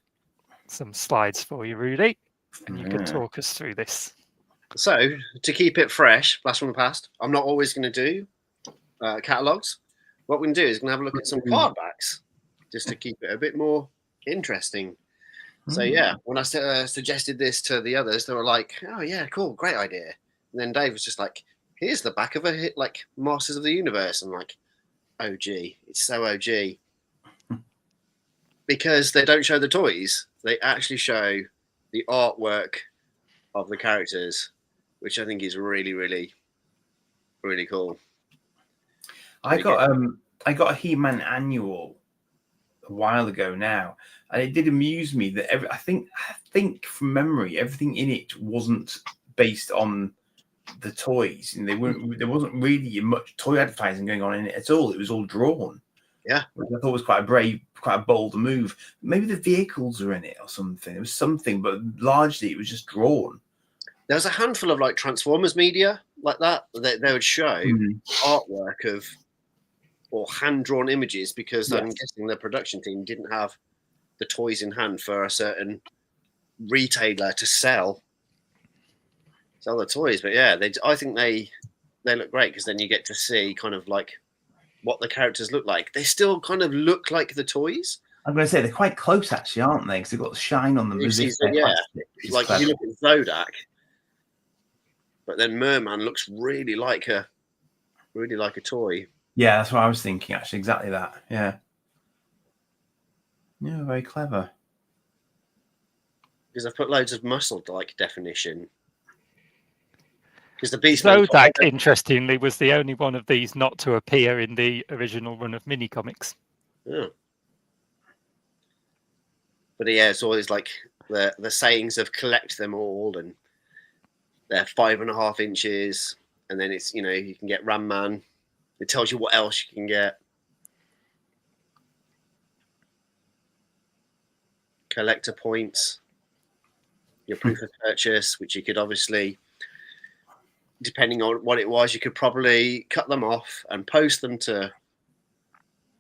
some slides for you, Rudy, and you can talk us through this. So, to keep it fresh, blast from the past, I'm not always going to do catalogues. What we can do is going to have a look at some card backs, just to keep it a bit more interesting. So yeah, when I suggested this to the others, they were like, "Oh yeah, cool, great idea." And then Dave was just like, "Here's the back of a hit like Masters of the Universe." I'm like, "OG, it's so OG," because they don't show the toys; they actually show the artwork of the characters, which I think is really, really, really cool. I got a He-Man annual a while ago now, and it did amuse me that I think from memory everything in it wasn't based on the toys, and there wasn't really much toy advertising going on in it at all. It was all drawn. Yeah, which I thought was quite a bold move. Maybe the vehicles are in it or something. It was something, but largely it was just drawn. There was a handful of like Transformers media like that they would show artwork of or hand-drawn images, because I'm guessing the production team didn't have the toys in hand for a certain retailer to sell the toys. But yeah, I think they look great, because then you get to see kind of like what the characters look like. They still kind of look like the toys. I'm going to say they're quite close, actually, aren't they? Because they've got the shine on them. Yeah, like if you look at Zodak, but then Merman looks really like a toy. Yeah, that's what I was thinking, actually. Exactly that. Yeah. Yeah, very clever. Because I've put loads of muscle like definition. Because the Beastman. Zodak, interestingly, was the only one of these not to appear in the original run of mini comics. Yeah. But yeah, it's always like the sayings of collect them all, and they're 5.5 inches, and then it's you can get Ram Man. It tells you what else you can get. Collector points, your proof of purchase, which you could obviously, depending on what it was, you could probably cut them off and post them to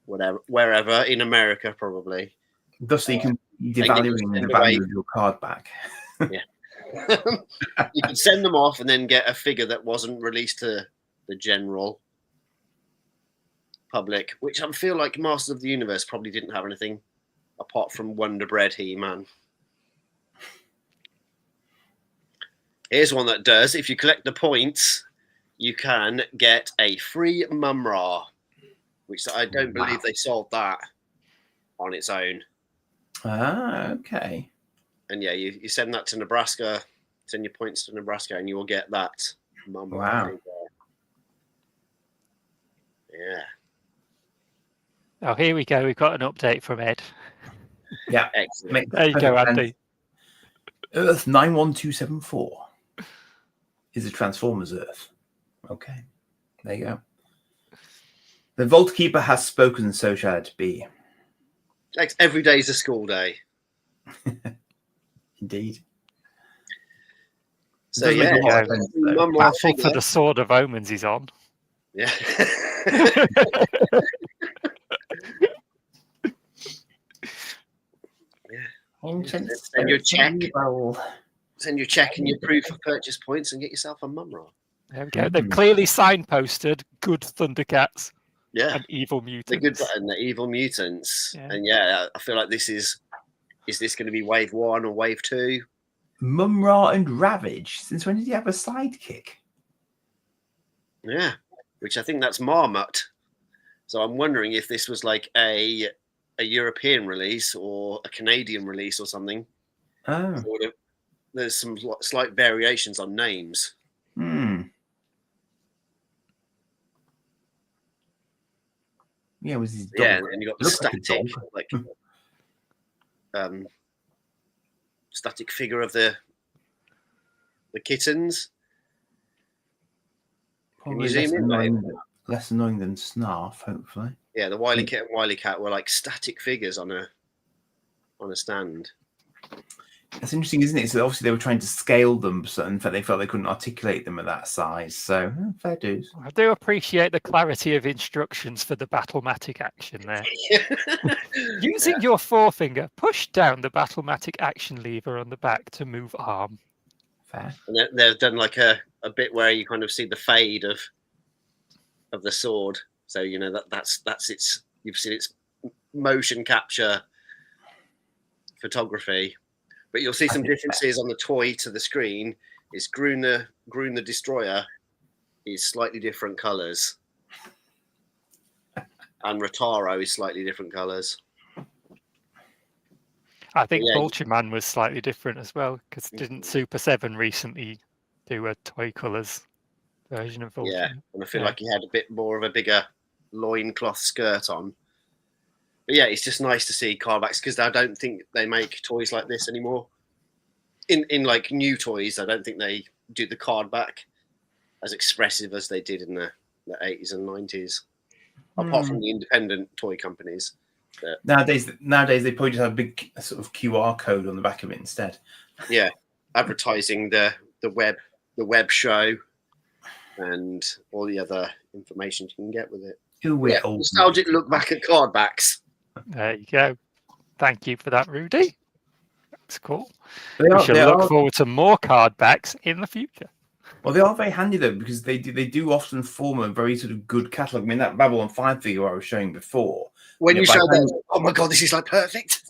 wherever in America, probably. Thus, you can devaluing the value of your card back. Yeah. You could send them off and then get a figure that wasn't released to the general public, which I feel like Masters of the Universe probably didn't have anything apart from Wonder Bread He-Man. Here's one that does. If you collect the points, you can get a free Mumra, which I don't believe they sold that on its own. Ah, okay. And yeah, you send that to Nebraska, send your points to Nebraska, and you will get that Mumra. Wow. Yeah. Oh, here we go. We've got an update from Ed. Yeah. Excellent. There you go, Andy. Earth 91274 is a Transformers Earth. Okay. There you go. The Vault Keeper has spoken, so shall it be. Like every day is a school day. Indeed. So Does make yeah, a lot of sense, though. Mumra Battle for figure. the Sword of Omens he's on. Yeah. Ancient Send your check. Bowl. Send your check and your proof of purchase points and get yourself a Mumra. There we go. They've clearly signposted good Thundercats Yeah. and evil The mutants. good and the evil mutants. Yeah. And yeah, I feel like this is this going to be wave 1 or wave 2? Mumra and Ravage. Since when did he have a sidekick? Yeah. Which I think that's Marmot. So I'm wondering if this was like a European release or a Canadian release or something. Oh. There's some slight variations on names. Yeah, it was his dog. Yeah, and you got the Looks like a static, dog. static figure of the kittens. Can you Probably zoom in? less annoying than Snarf, hopefully. Yeah, the Wily Kit and Wily Cat were like static figures on a stand. That's interesting, isn't it? So obviously they were trying to scale them, so in fact they felt they couldn't articulate them at that size. So fair dues. I do appreciate the clarity of instructions for the Battlematic action there. Using your forefinger, push down the Battlematic action lever on the back to move arm. Fair. And they've done like a bit where you kind of see the fade of the sword. So that's its. You've seen its motion capture photography. But you'll see some differences on the toy to the screen. It's Groon the Destroyer is slightly different colours. And Rotaro is slightly different colours. I think Yeah. Ultraman was slightly different as well, because didn't Super 7 recently do a toy colours version of Ultraman? Yeah, and I feel Yeah. like he had a bit more of a bigger loincloth skirt on. But yeah, it's just nice to see Carbacks, because I don't think they make toys like this anymore. In like new toys, I don't think they do the card back as expressive as they did in the 80s and 90s, apart from the independent toy companies. Nowadays they probably just have a big sort of QR code on the back of it instead. Yeah, advertising the web show and all the other information you can get with it. Yeah, nostalgic look back at card backs. There you go. Thank you for that, Rudy. That's cool. They We are- shall they look are- forward to more card backs in the future. Well, they are very handy though, because they do often form a very sort of good catalogue. I mean, that Babylon 5 figure I was showing before. When you by show the time- that, oh my god, this is like perfect.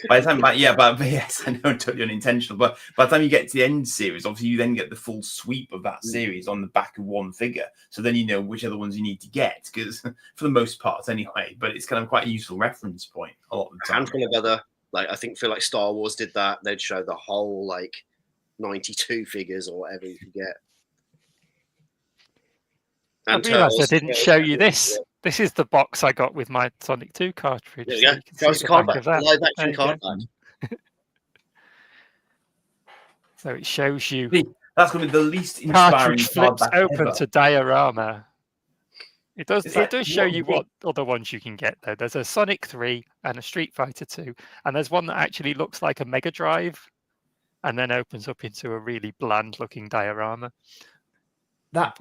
By the time, but yes, I know, totally unintentional. But by the time you get to the end series, obviously you then get the full sweep of that series on the back of one figure. So then you know which other ones you need to get, because for the most part, anyway. But it's kind of quite a useful reference point a lot of the A time. handful of other, like I feel like Star Wars did that. They'd show the whole like 92 figures or whatever you could get. I And realised I Turtles. didn't show you this. This is the box I got with my Sonic 2 cartridge. There So you go. you can Goes see the the card back back. of that. Live There action you card go. back. So it shows you See, that's going to be the least inspiring cartridge flips hardback open ever. to diorama. It does. It's It like, does show what you bit- what other ones you can get though. There's a Sonic 3 and a Street Fighter 2, and there's one that actually looks like a Mega Drive, and then opens up into a really bland-looking diorama. That's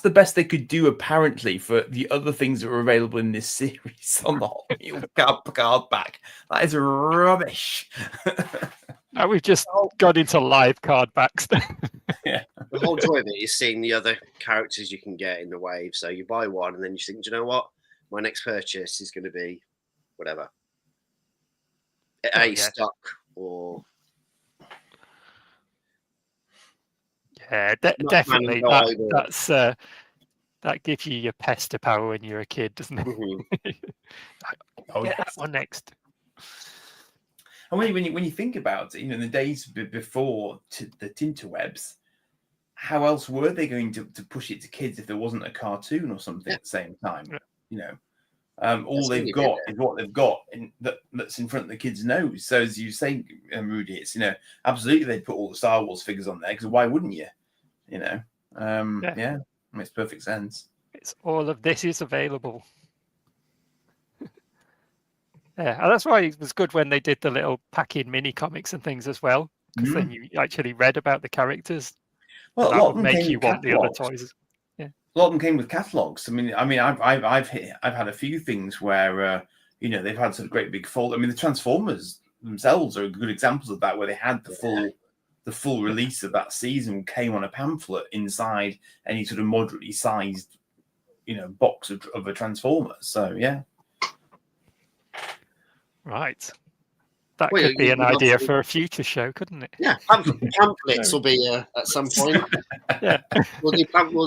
the best they could do apparently for the other things that were available in this series on the Hot Wheels card back. That is rubbish. Now we've just got into live card backs. The whole joy of it is seeing the other characters you can get in the wave. So you buy one and then you think, do you know what? My next purchase is going to be whatever. Stuck or... Yeah, Not definitely. Man or- That's that gives you your pester power when you're a kid, doesn't it? Mhm. Oh, Get yes. that one next. And when you think about it, in the days before the Tinterwebs, how else were they going to push it to kids if there wasn't a cartoon or something at the same time? Yeah. All they've got is what they've got that's in front of the kids' nose. So as you say, Rudy, it's absolutely they'd put all the Star Wars figures on there because why wouldn't you? Yeah, makes perfect sense. It's all of this is available. Yeah, and that's why it was good when they did the little pack-in mini comics and things as well, because then you actually read about the characters. Well, that would make you want the other toys. A lot of them came with catalogs. I mean, I've had a few things where they've had sort of great big fold. I mean, the Transformers themselves are good examples of that, where they had the full release of that season came on a pamphlet inside any sort of moderately sized box of a Transformer. So yeah. Right. That could be an idea for a future show, couldn't it? Yeah, pamphlets will be at some point. Yeah. We'll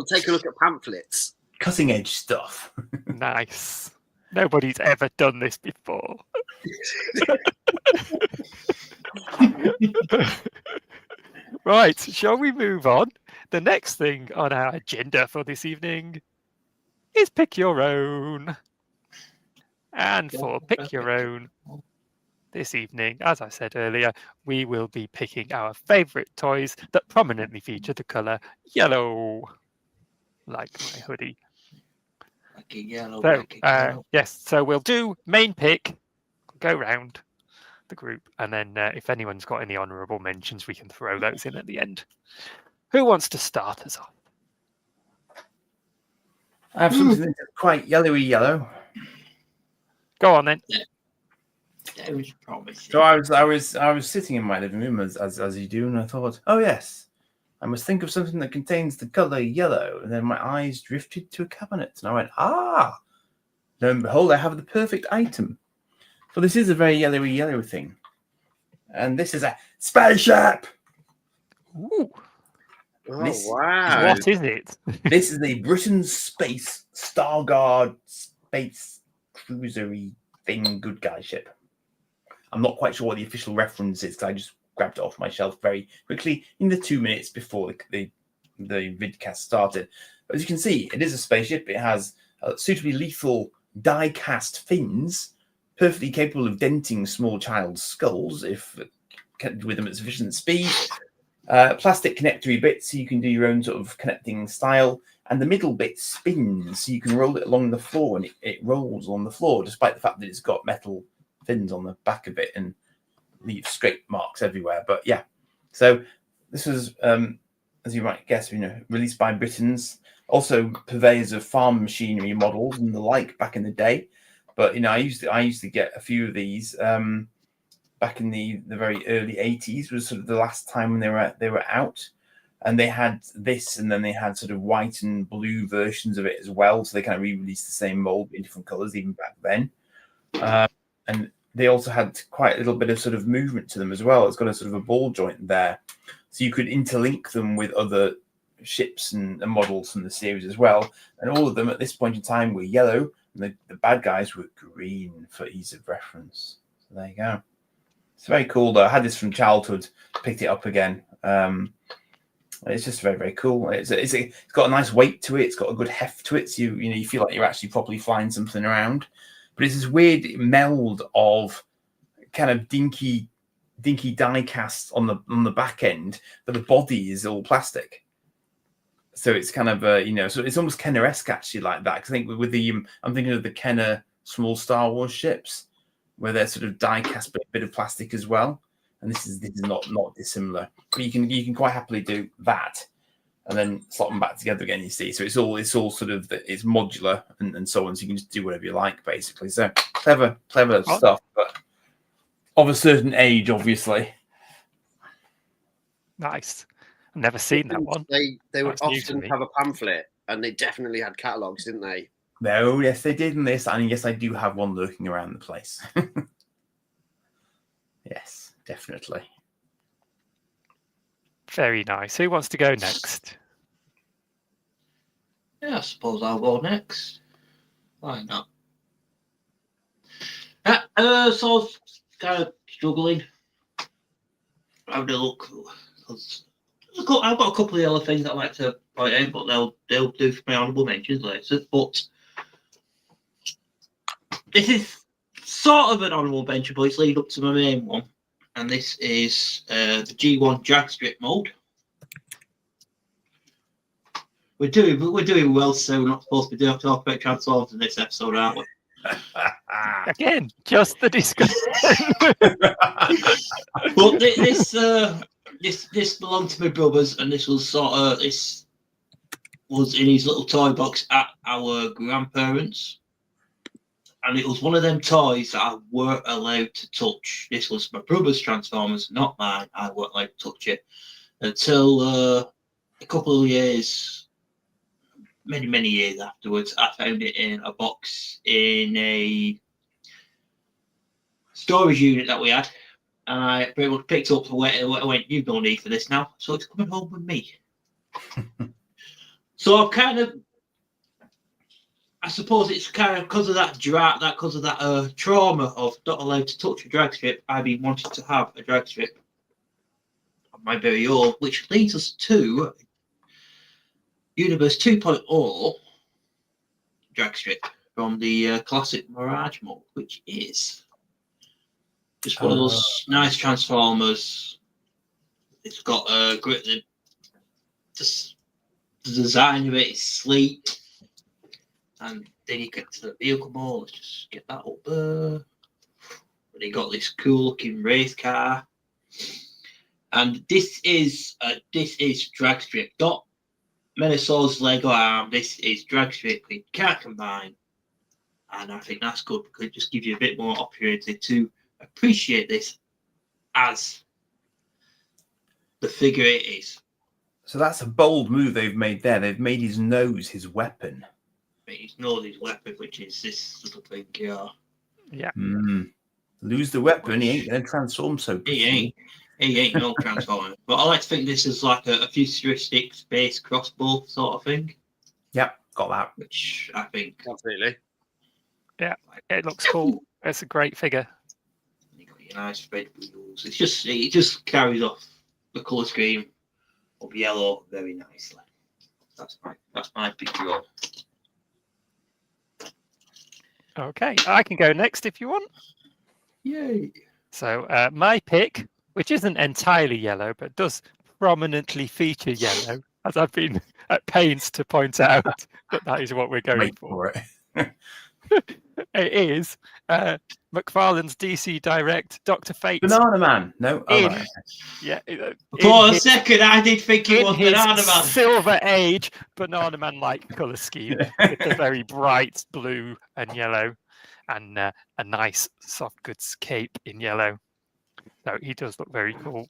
take a look at pamphlets. Cutting edge stuff. Nice. Nobody's ever done this before. Right, shall we move on? The next thing on our agenda for this evening is Pick Your Own. And for Pick Your Own, this evening, as I said earlier, we will be picking our favourite toys that prominently feature the colour yellow, like my hoodie. Like a yellow. So, yes, so we'll do main pick, go round the group, and then if anyone's got any honourable mentions, we can throw those in at the end. Who wants to start us off? I have something that's quite yellowy yellow. Go on then. It was promising. So I was sitting in my living room as you do, and I thought, oh yes, I must think of something that contains the colour yellow. And then my eyes drifted to a cabinet, and I went, ah! Lo and behold, I have the perfect item. For this is a very yellowy yellow thing, and this is a spaceship. Ooh, Oh, wow. what is it? This is a Britain Space Starguard Space Cruisery thing, good guy ship. I'm not quite sure what the official reference is because I just grabbed it off my shelf very quickly in the 2 minutes before the vidcast started. But as you can see, it is a spaceship. It has suitably lethal die-cast fins, perfectly capable of denting small child's skulls if with them at sufficient speed. Plastic connectory bits, so you can do your own sort of connecting style. And the middle bit spins, so you can roll it along the floor, and it rolls on the floor, despite the fact that it's got metal fins on the back of it and leave scrape marks everywhere. But yeah, so this was, as you might guess, released by Britons, also purveyors of farm machinery models and the like back in the day. But I used to get a few of these back in the very early 80s. Was sort of the last time when they were out. And they had this, and then they had sort of white and blue versions of it as well. So they kind of re-released the same mold in different colors even back then. And they also had quite a little bit of sort of movement to them as well. It's got a sort of a ball joint there. So you could interlink them with other ships and models from the series as well. And all of them at this point in time were yellow, and the bad guys were green for ease of reference. So there you go. It's very cool though. I had this from childhood, picked it up again. It's just very, very cool. It's got a nice weight to it. It's got a good heft to it. So you feel like you're actually properly flying something around. But it's this weird meld of kind of dinky die cast on the back end, but the body is all plastic. So it's kind of so it's almost Kenner-esque actually like that. Because I think with the I'm thinking of the Kenner small Star Wars ships, where they're sort of die cast but a bit of plastic as well. And this is not dissimilar. But you can quite happily do that, and then slot them back together again. You see, so it's all sort of it's modular and so on. So you can just do whatever you like basically. So clever stuff, but of a certain age, obviously. Nice. I've never seen that one. They would That's new to often me. have a pamphlet, and they definitely had catalogues, didn't they? No, yes, they did in this, and yes, I do have one lurking around the place. Yes, definitely. Very nice. Who wants to go next? Yeah, I suppose I'll go next. Why not? So I was kind of struggling. Having a look. I've got a couple of other things I'd like to point out, but they'll do for my honourable mentions later. But this is sort of an honourable mention, but it's lead up to my main one. And this is the G1 drag strip mode. We're doing well, so we're not supposed to be doing talk about Transformers in this episode, aren't we? Again, just the discussion. But this belonged to my brothers, and this was was in his little toy box at our grandparents', and it was one of them toys that I weren't allowed to touch. This was my brother's Transformers, not mine. I weren't allowed to touch it until a couple of years. Many years afterwards, I found it in a box in a storage unit that we had, and I pretty much picked up and went, "You've no need for this now," so it's coming home with me. So I've kind of, I suppose it's kind of because of that trauma of not allowed to touch a drag strip. I've been wanting to have a drag strip of my very own, which leads us to Universe 2.0 drag strip from the classic Mirage mode, which is just one of those nice Transformers. It's got a great. The design of it is sleek, and then you get to the vehicle mode. Let's just get that up there. And you got this cool looking race car, and this is drag strip. Not Minisaur's Lego arm. This is drag strip. We can't combine, and I think that's good because it just gives you a bit more opportunity to appreciate this as the figure it is. So that's a bold move they've made there. They've made his nose his weapon. His nose is weapon, which is this little thing here. Yeah. Lose the weapon, he ain't going to transform so quickly. He ain't no transformer. But I like to think this is like a futuristic space crossbow sort of thing. Yep, got that. Which I think Absolutely. Yeah, it looks cool. It's a great figure. You got your nice red wheels. It just carries off the colour scheme of yellow very nicely. That's my picture. Okay, I can go next if you want. Yay! So my pick, which isn't entirely yellow, but does prominently feature yellow, as I've been at pains to point out that is what we're going Wait for. it. It is McFarlane's DC Direct Dr. Fate. Banana Man. No. Oh, no. Yeah. For a second, I did think it was Banana Man. Silver Age Banana Man-like colour scheme with the very bright blue and yellow, and a nice soft goods cape in yellow. So he does look very cool,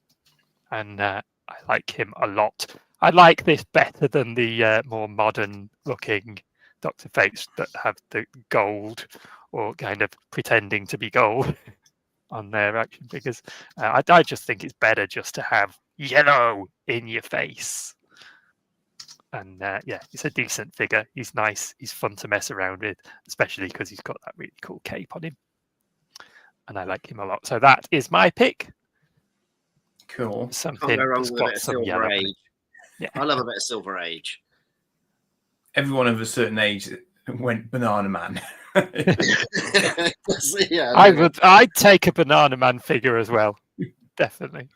and I like him a lot. I like this better than the more modern-looking Dr. Fates that have the gold or kind of pretending to be gold on their action figures. I just think it's better just to have yellow in your face. And yeah, it's a decent figure. He's nice. He's fun to mess around with, especially because he's got that really cool cape on him. And I like him a lot. So that is my pick. Cool. Something that's got some yellow. I love a bit of Silver Age. Everyone of a certain age went Banana Man. Yeah, I'd take a Banana Man figure as well. Definitely.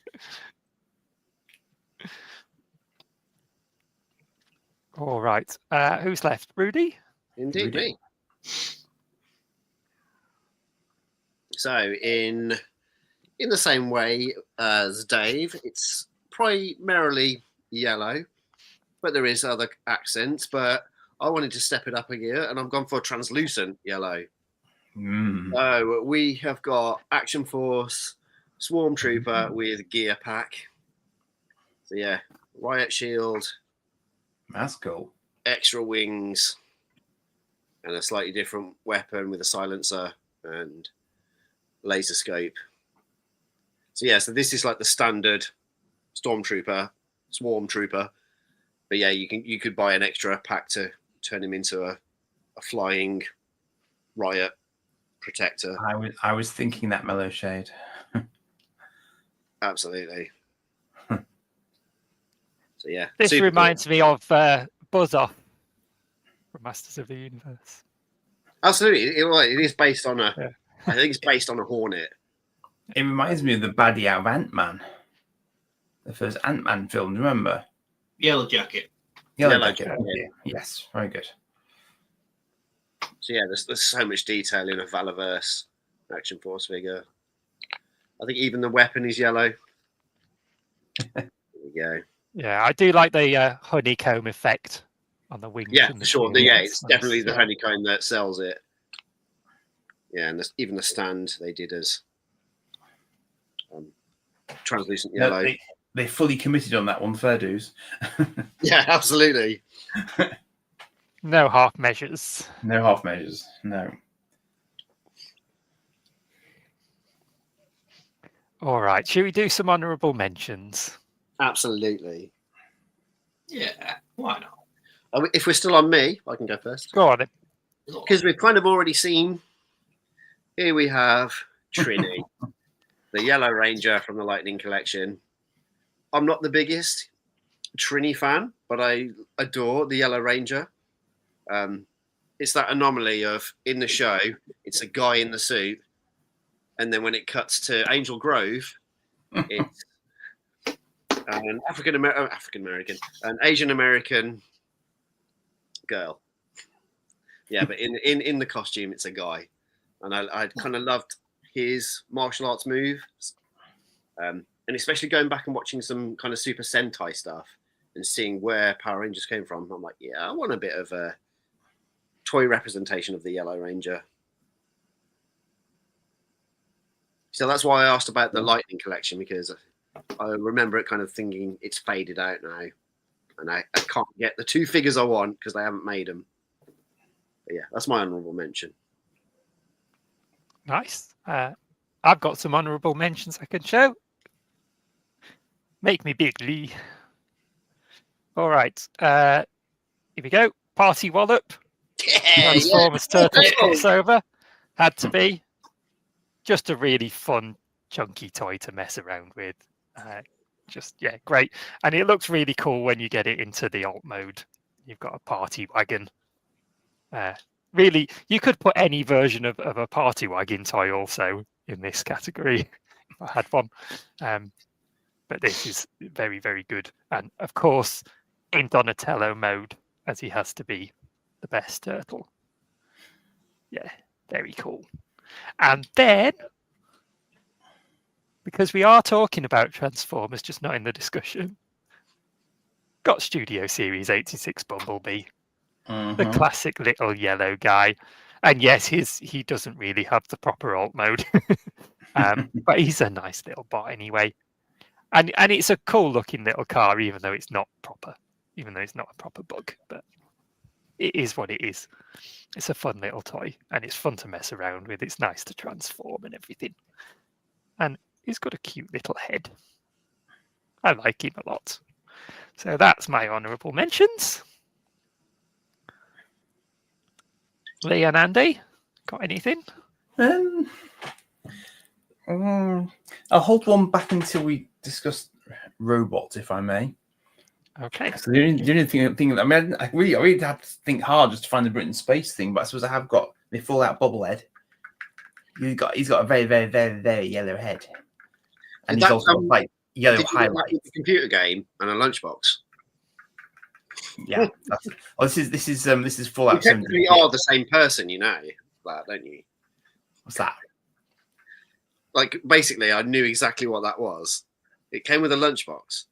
All right. Who's left? Rudy? Indeed, Rudy. me. So in the same way as Dave, it's primarily yellow, but there is other accents. But I wanted to step it up a gear, and I've gone for translucent yellow. Mm. So we have got Action Force, Swarm Trooper with gear pack. So yeah, riot shield, That's cool. extra wings, and a slightly different weapon with a silencer and laser scope. So yeah, so this is like the standard Stormtrooper, Swarm Trooper. But yeah, you could buy an extra pack to turn him into a flying riot protector. I was thinking that mellow shade. Absolutely. So yeah, This super reminds me of Buzz Off from Masters of the Universe. cool. Absolutely, it is based on a. Yeah. I think it's based on a Hornet. It reminds me of the baddie out of Ant-Man. The first Ant-Man film, remember? Yellow Jacket. Yellow Yellow Jacket. Jacket. Yeah. Yes, very good. So yeah, there's so much detail in a Valaverse Action Force figure. I think even the weapon is yellow. There we go. Yeah, I do like the honeycomb effect on the wings. Yeah, and for the sure. shield. Yeah, It's it's nice. definitely the Yeah. honeycomb that sells it. Yeah, and even the stand they did as translucent No, yellow. they fully committed on that one, fair dues. Yeah, absolutely. No half measures. No half measures, no. All right, should we do some honourable mentions? Absolutely. Yeah, why not? If we're still on me, I can go first. Go on then. Because we've kind of already seen, here we have Trini, the Yellow Ranger from the Lightning Collection. I'm not the biggest Trini fan, but I adore the Yellow Ranger. It's that anomaly of, in the show, it's a guy in the suit, and then when it cuts to Angel Grove, it's an African American, an Asian American girl. Yeah, but in the costume, it's a guy, and I kind of loved his martial arts moves, and especially going back and watching some kind of Super Sentai stuff and seeing where Power Rangers came from. I'm like, yeah, I want a bit of a toy representation of the Yellow Ranger. So that's why I asked about the Lightning Collection, because I remember it kind of thinking it's faded out now, and I can't get the two figures I want because they haven't made them. But yeah, that's my honourable mention. Nice. I've got some honourable mentions I can show. Make me big, Lee. All right. Here we go. Party Wallop. Yeah, Transformers Turtles Yeah. crossover. Had to be. Just a really fun, chunky toy to mess around with. Yeah, great. And it looks really cool when you get it into the alt mode. You've got a party wagon. Really, you could put any version of a party wagon toy also in this category if I had one. But this is very, very good. And of course, in Donatello mode, as he has to be the best turtle. Yeah, very cool. And then, because we are talking about Transformers, just not in the discussion, got Studio Series 86 Bumblebee. The classic little yellow guy. And yes, he doesn't really have the proper alt mode. But he's a nice little bot anyway. And it's a cool looking little car, even though it's not proper, even though it's not a proper bug. But it is what it is. It's a fun little toy, and it's fun to mess around with. It's nice to transform and everything. And he's got a cute little head. I like him a lot. So that's my honourable mentions. Lee and Andy, got anything? I'll hold one back until we discuss robots, if I may. Okay. So the only thing I mean, I really have to think hard just to find the Britain space thing, but I suppose I have got the Fallout bobblehead. He's got a very, very, very, very yellow head. And he's also got like yellow Did you get that highlights. with a computer game and a lunchbox? Yeah. This is Fallout You technically 76. are the same person, you know that, don't you? What's that? Like, basically, I knew exactly what that was. It came with a lunchbox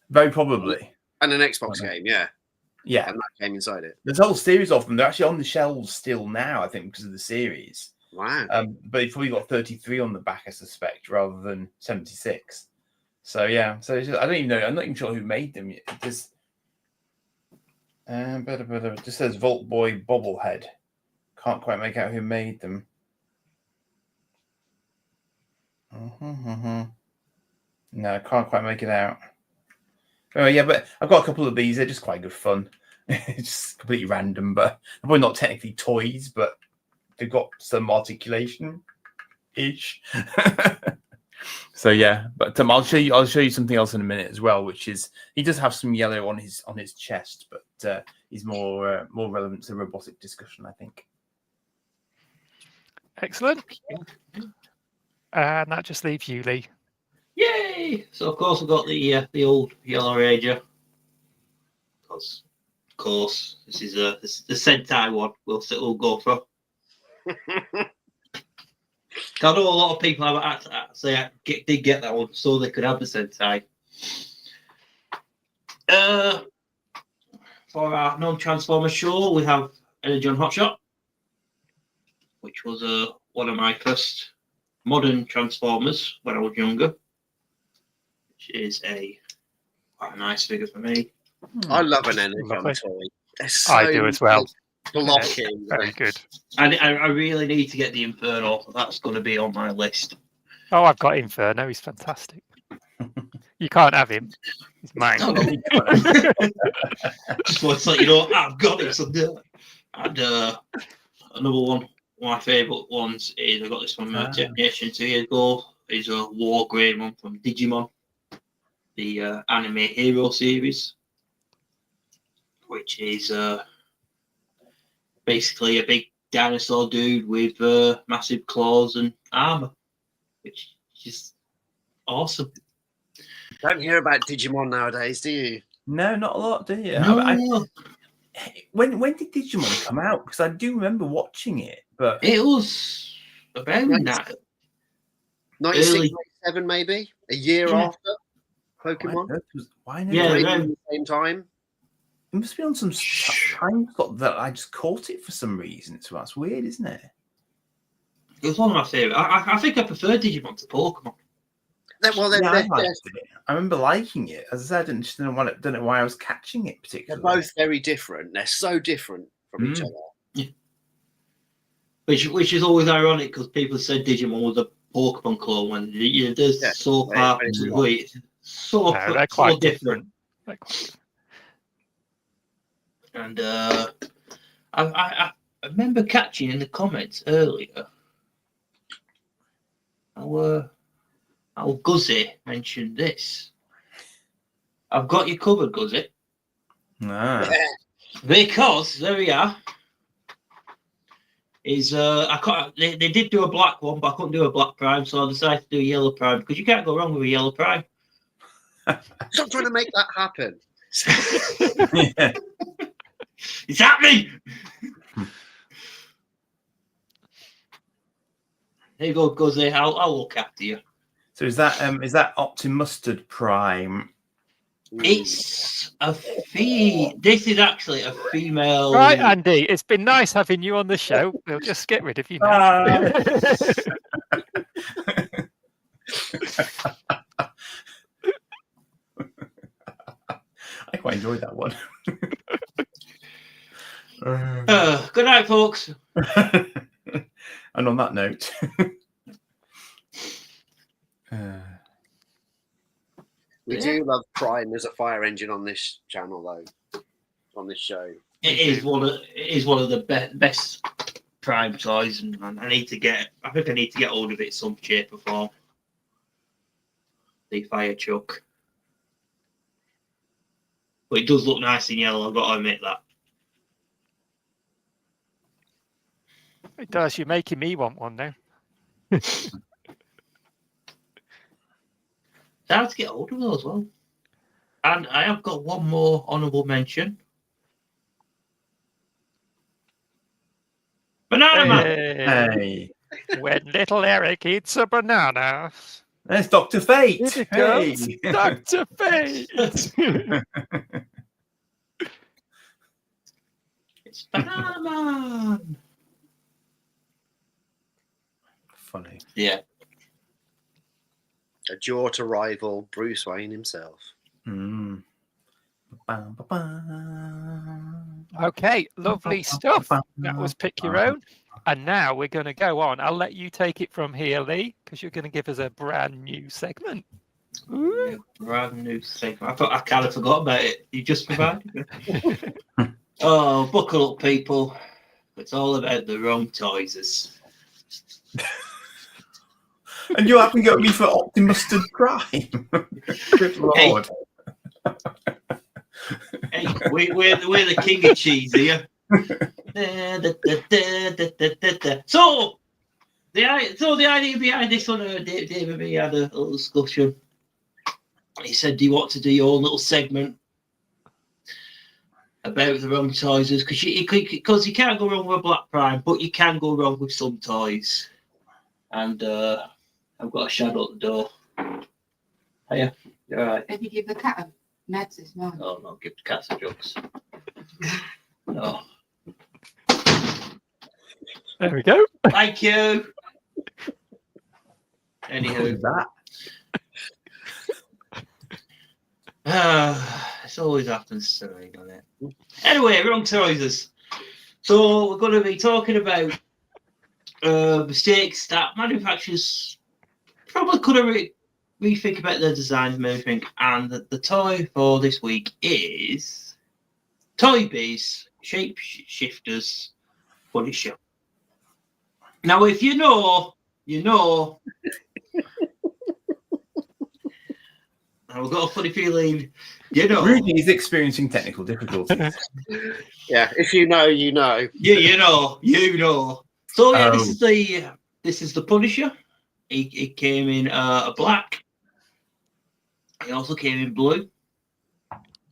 Very probably. and an Xbox game, yeah. Yeah. And that came inside it. There's a whole series of them. They're actually on the shelves still now, I think, because of the series. Wow. But you've probably got 33 on the back, I suspect, rather than 76. So yeah. So it's just, I don't even know. I'm not even sure who made them. It just it just says Vault Boy bobblehead. Can't quite make out who made them. No, can't quite make it out. Oh yeah, but I've got a couple of these. They're just quite good fun. It's just completely random, but they're probably not technically toys, but they've got some articulation ish. So yeah, but I'll show you something else in a minute as well, which is he does have some yellow on his chest, but he's more relevant to robotic discussion, I think. Excellent. And that just leaves you, Lee. Yay! So of course we've got the old Yellow Ranger. Because of course this is the Sentai one. We'll go for. I know a lot of people have did get that one so they could have the Sentai. For our non-Transformer show, we have Energy on Hotshot, which was one of my first modern Transformers when I was younger, which is quite a nice figure for me. I love an Energon Lovely. toy. They're so I do as well. blocking. Very good. And I really need to get the Inferno. That's going to be on my list. Oh, I've got Inferno. He's fantastic. You can't have him. He's mine. No, no. Just want to let you know I've got it. So, and another one, of my favourite ones is I got this from Technician 2 years ago. Is a War Grade one from Digimon, the anime hero series, which is basically a big dinosaur dude with massive claws and armor, which is just awesome. Don't hear about Digimon nowadays, do you? No, not a lot, do you? No, When did Digimon come out? Because I do remember watching it, but it was about that. 96, 97 maybe? A year Yeah. after Pokemon? Why not? Yeah, Maybe around- at the same time? It must be on some time slot that I just caught it for some reason. That's weird, isn't it? It was one of my favourite. I think I prefer Digimon to Pokemon. I liked it. I remember liking it. As I said, I just don't know why I was catching it They're particularly. both very different. They're so different from each other. Which is always ironic because people said Digimon was a Pokemon clone when they're so far away. So they're quite different. They're quite... And I remember catching in the comments earlier how Guzzy mentioned this. I've got you covered, Guzzy. Ah. Because there we are. Is they did do a black one, but I couldn't do a black prime, so I decided to do a yellow prime because you can't go wrong with a yellow prime. Stop trying to make that happen. Yeah. It's happening. There you go, Guzzy. I'll look after you. So is that Optimustard Prime? It's a This is actually a female. Right, Andy. It's been nice having you on the show. We'll just get rid of you now. I quite enjoyed that one. Good night, folks. And on that note, We do love Prime as a fire engine on this channel, though. On this show. It is one of the best prime toys, and I think I need to get hold of it in some shape or form. The fire chuck. But it does look nice in yellow, I've got to admit that. It does. You're making me want one now. It's hard to get hold of those as well. And I have got one more honourable mention. Banana Man! Hey, When little Eric eats a banana, there's Dr. Fate. here it Hey. comes, Dr. Fate. It's Banana Man! Funny. Yeah. A jaw to rival Bruce Wayne himself. Mm. Okay, lovely stuff. That was Pick Your Own. And now we're going to go on. I'll let you take it from here, Lee, because you're going to give us a brand new segment. Ooh. Brand new segment. I kind of forgot about it. You just provided me. Oh, buckle up, people. It's all about the wrong toys. And you haven't got me for Optimustard Prime. Good Lord. Hey, we're the king of cheese here. So the idea behind this one, Dave and me had a little discussion. He said, "Do you want to do your own little segment about the wrong toys? Because you can't go wrong with a Black Prime, but you can go wrong with some toys." And I've got a shadow at the door. Hiya, you all right? If you give the cat a meds as well. Oh no, give the cats a drugs. No. There we go. Thank you. Who's Anywho, that? it always happens to me, doesn't it? Anyway, wrong choices. So we're going to be talking about mistakes that manufacturers probably could have rethink about their designs and everything. And the toy for this week is Toy Biz Shapeshifters Punisher. Now, if you know, you know. I've got a funny feeling, you know. Rudy is experiencing technical difficulties. Yeah, if you know, you know. Yeah, you know. So yeah, this is the Punisher. He came in a black. He also came in blue.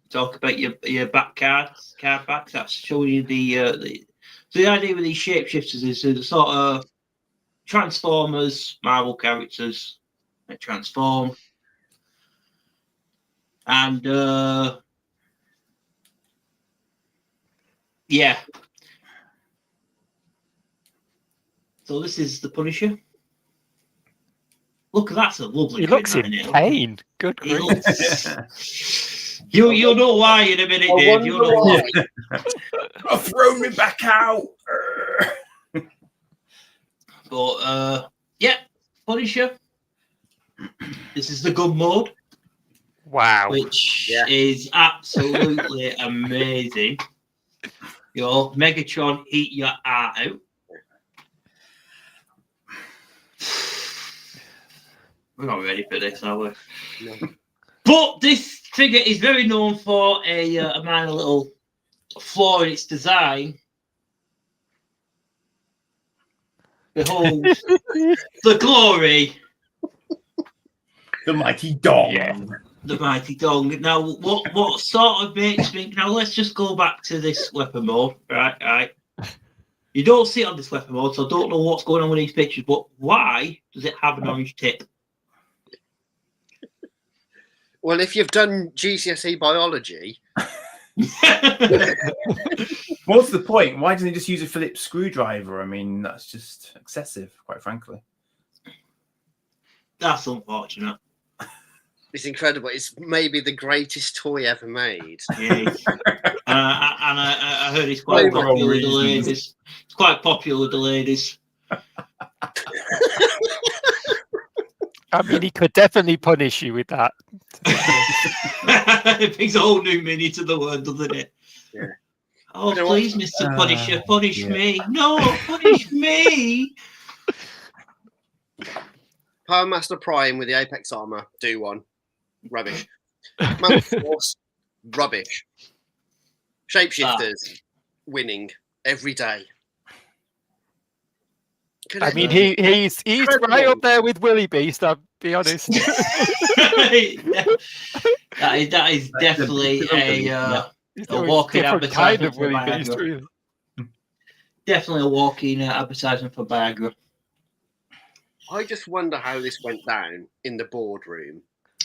Talk about your back card backs. That's showing you the idea with these shapeshifters is the sort of Transformers, Marvel characters. They transform. And yeah. So this is the Punisher. Look, that's a lovely. He looks in pain. Good grief. You'll know why in a minute, Dave. You'll know why. I've thrown me back out. But yeah, Punisher. This is the gun mode. Wow. Which is absolutely amazing. Your Megatron eat your heart out. We're not ready for this, are we? No. But this figure is very known for a minor little flaw in its design. Behold the glory. The mighty dong. Yeah. The mighty dong. Now, what sort of makes me... Now, let's just go back to this weapon mode. Right. You don't see it on this weapon mode, so I don't know what's going on with these pictures, but why does it have an orange tip? Well, if you've done GCSE biology, What's the point? Why doesn't he just use a Phillips screwdriver? I mean, that's just excessive, quite frankly. That's unfortunate. it's incredible. It's maybe the greatest toy ever made. Yeah. I heard it's quite Overall popular with the reasons. ladies. It's quite popular with the ladies. I mean, he could definitely punish you with that. It brings a whole new meaning to the word, doesn't it? Yeah. Oh, You know please, Mr. Punisher, punish yeah. me. No, punish me. Power Master Prime with the Apex armor, do one. Rubbish. Man of Force, Rubbish. Shapeshifters winning every day. I mean, he's right up there with Willy Beast. I'll be honest. that is definitely a walking different kind advertisement of for Willy Beast, Viagra. really. Definitely a walking advertisement for Viagra. I just wonder how this went down in the boardroom.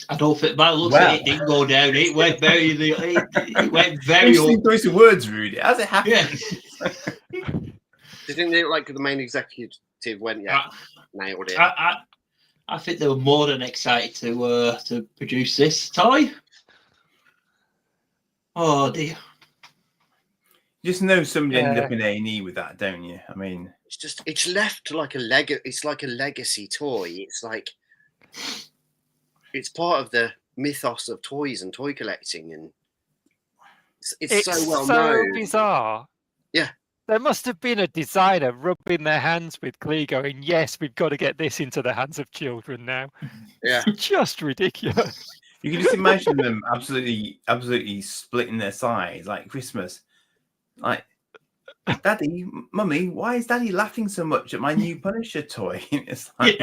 I don't think by the looks of it didn't go down. It went very it went very Interesting choice of words, Rudy. How's it happen? yeah. Do you think they like the main executive went, nailed it? I think they were more than excited to produce this toy. Oh dear. You just know somebody ended up in A&E with that, don't you? I mean, it's left like it's like a legacy toy. It's like it's part of the mythos of toys and toy collecting, and it's so well known. Bizarre. Yeah. There must have been a designer rubbing their hands with glee, going, "Yes, we've got to get this into the hands of children now." Yeah, it's just ridiculous. you can just imagine them absolutely splitting their sides like Christmas. Like, Daddy, Mummy, why is Daddy laughing so much at my new Punisher toy? It's like,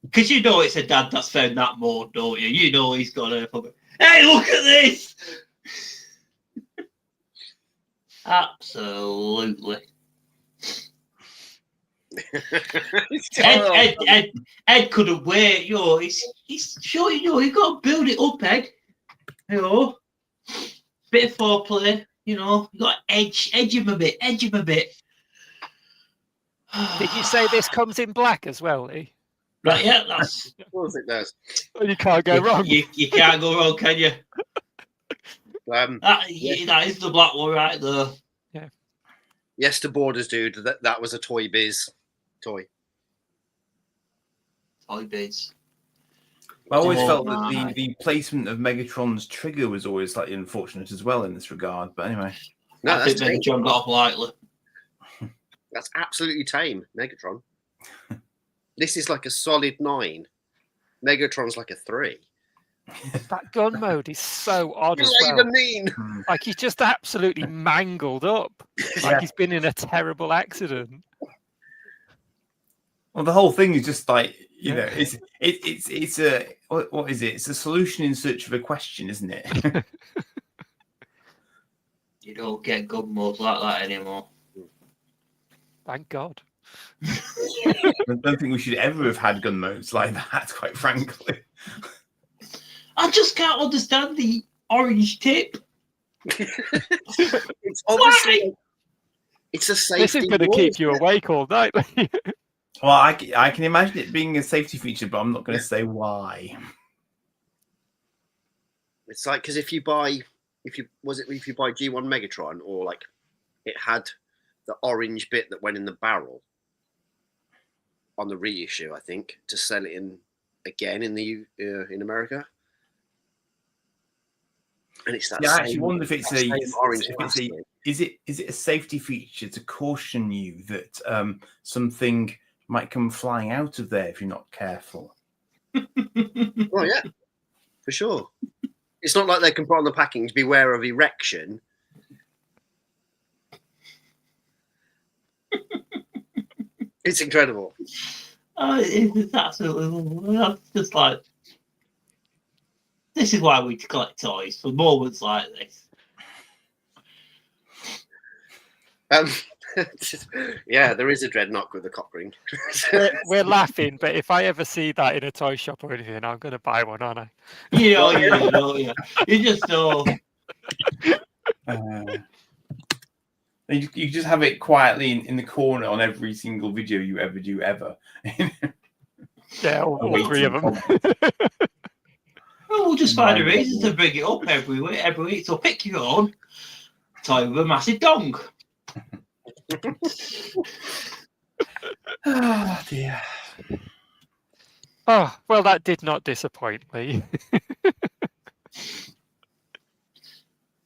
because you know it's a dad that's found that mode, don't you? You know he's got a hey, look at this. Absolutely. Ed couldn't wait. You know, he's sure you got to build it up, Ed. You know, bit of foreplay. You know, you got to edge him a bit. Did you say this comes in black as well, Lee? Right, yeah, that's. Of course it does. You can't go wrong. You can't go wrong, can you? That is the black one right there. Yeah. Yes, to Borders, dude. That was a Toy Biz toy. Toy Biz. I always felt that the placement of Megatron's trigger was always slightly unfortunate as well in this regard. But anyway, no, I think Megatron got off lightly. That's absolutely tame, Megatron. This is like a solid 9. Megatron's like a 3. That gun mode is so odd as well. Even mean. Like he's just absolutely mangled up. Like he's been in a terrible accident. Well, the whole thing is just like, you know, it's a what is it? It's a solution in search of a question, isn't it? You don't get gun modes like that anymore. Thank God. I don't think we should ever have had gun modes like that, quite frankly. I just can't understand the orange tip. It's obviously it's a safety. This is going to keep you awake all night. Well, I can imagine it being a safety feature, but I'm not going to say why. It's like because if you buy G1 Megatron, or like it had the orange bit that went in the barrel on the reissue, I think, to sell it in again in the in America. And it's that. Yeah, I actually wonder if it's orange. Is it a safety feature to caution you that something might come flying out of there if you're not careful? Well, yeah, for sure. It's not like they can put on the package, beware of erection. It's incredible. It's absolutely. That's just like. This is why we collect toys, for moments like this. Yeah, there is a dreadnought with a cock ring. We're laughing, but if I ever see that in a toy shop or anything, I'm going to buy one, aren't I? Yeah. You just know. You just have it quietly in the corner on every single video you ever do, ever. Yeah, all 3 of them. Well, we'll just find a reason to bring it up every week. So pick your own toy with a massive dong. Oh dear. Oh, well, that did not disappoint me.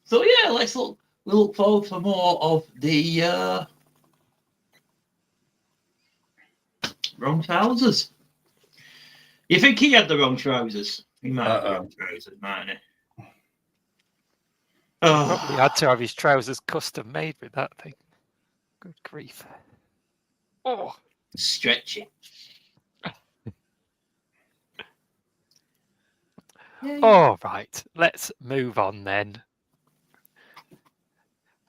So yeah, we'll look forward for more of the wrong trousers. You think he had the wrong trousers? He might have got trousers, mightn't he? Probably Oh, had to have his trousers custom made with that thing. Good grief. Oh, stretchy. all right. Let's move on then.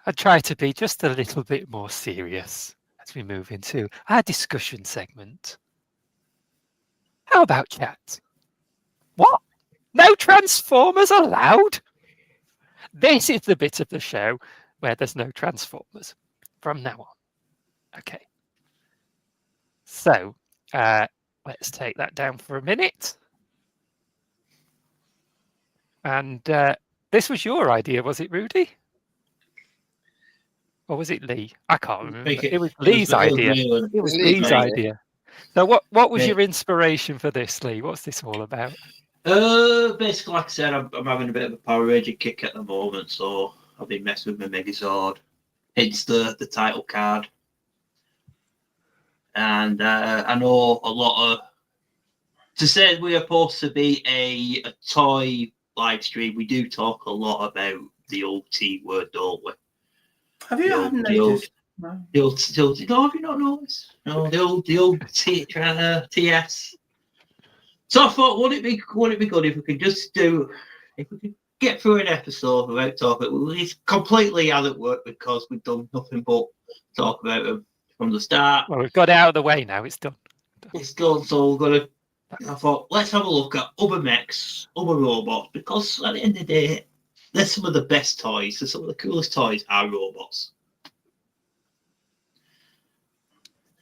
I try to be just a little bit more serious as we move into our discussion segment. How about chat? What? No Transformers allowed? This is the bit of the show where there's no Transformers from now on. Okay. So let's take that down for a minute. And this was your idea, was it, Rudy? Or was it Lee? I can't remember. It was Lee's idea. It was Lee's idea. So what was your inspiration for this, Lee? What's this all about? Basically, like I said, I'm having a bit of a Power Ranger kick at the moment, so I've been messing with my Megazord. Hence the title card. And I know a lot of... To say we are supposed to be a toy live stream, we do talk a lot about the old T word, don't we? Have you The noticed? old, no, have you not noticed? No, the old TS. So I thought, would it be good if we could just if we could get through an episode without talking? It's completely hasn't worked because we've done nothing but talk about them from the start. Well, we've got it out of the way now. It's done. It's done, so we're gonna. I thought, let's have a look at other mechs, other robots, because at the end of the day, they're some of the best toys. Some of the coolest toys are robots.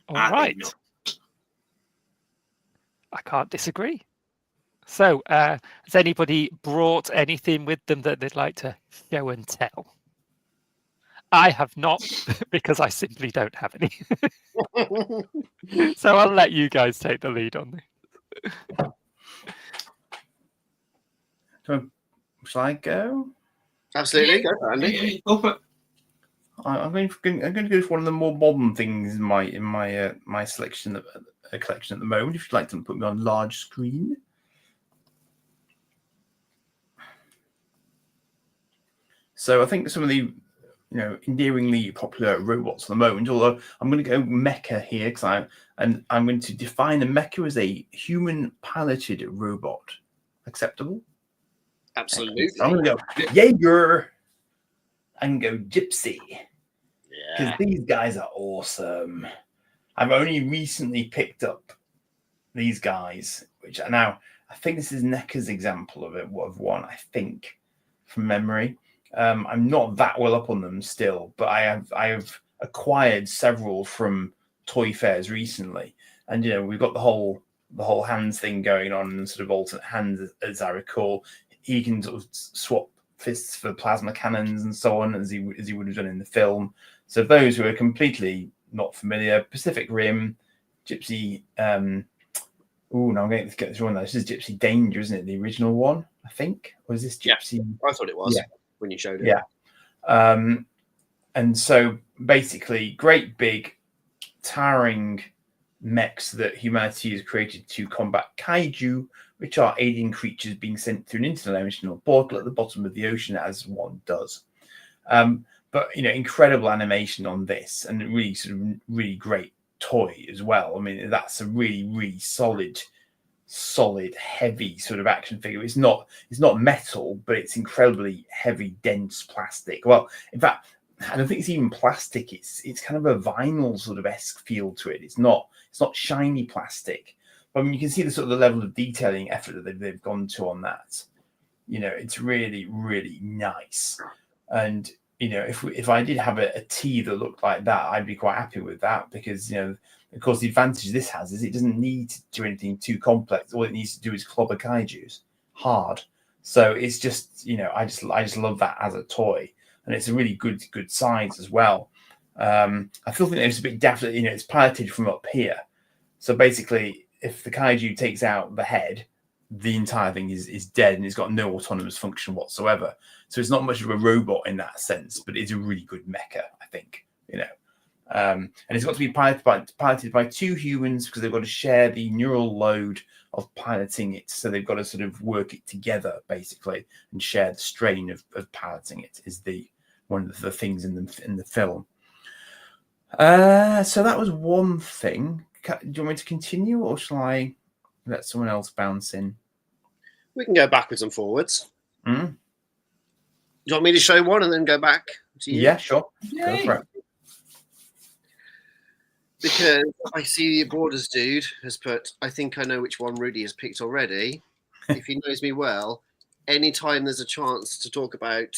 All right. I can't disagree. So, has anybody brought anything with them that they'd like to show and tell? I have not, because I simply don't have any. So I'll let you guys take the lead on this. Shall I go? Absolutely, go for it, Andy. Go for it. I'm going to go for one of the more modern things in my selection collection at the moment. If you'd like to put me on large screen. So I think some of the endearingly popular robots at the moment. Although I'm going to go mecha here because I'm going to define a mecha as a human piloted robot. Acceptable? Absolutely. So I'm going to go Jaeger and go Gypsy. Because these guys are awesome. I've only recently picked up these guys, which are now, I think this is NECA's example of one, I think, from memory. I'm not that well up on them still, but I have acquired several from toy fairs recently. And, we've got the whole hands thing going on and sort of alternate hands, as I recall. He can sort of swap fists for plasma cannons and so on, as he would have done in the film. So those who are completely not familiar, Pacific Rim, Gypsy. No, I'm going to get this wrong. This is Gypsy Danger, isn't it? The original one, I think. Or is this Gypsy? Yeah, I thought it was when you showed it. Yeah. And so basically, great big, towering mechs that humanity has created to combat kaiju, which are alien creatures being sent through an interdimensional portal at the bottom of the ocean, as one does. But incredible animation on this, and really sort of really great toy as well. I mean, that's a really, really solid, heavy sort of action figure. It's not metal, but it's incredibly heavy, dense plastic. Well, in fact, I don't think it's even plastic. It's kind of a vinyl sort of esque feel to it. It's not shiny plastic. But I mean, you can see the sort of the level of detailing effort that they've gone to on that. It's really, really nice. And if I did have a T that looked like that, I'd be quite happy with that because of course the advantage this has is it doesn't need to do anything too complex. All it needs to do is clobber kaijus hard. So it's just I just love that as a toy, and it's a really good size as well. I still think it's a bit daft. It's piloted from up here, so basically if the kaiju takes out the head, the entire thing is dead and it's got no autonomous function whatsoever. So it's not much of a robot in that sense, but it's a really good mecha, I think. And it's got to be piloted by two humans because they've got to share the neural load of piloting it. So they've got to sort of work it together basically and share the strain of piloting it is one of the things in the film. So that was one thing. Do you want me to continue, or shall I let someone else bounce in? We can go backwards and forwards. Mm? Do you want me to show one and then go back to you? Yeah, sure. Go Yay. for it. Because I see the Borders dude has put, I think I know which one Rudy has picked already. If he knows me well, anytime there's a chance to talk about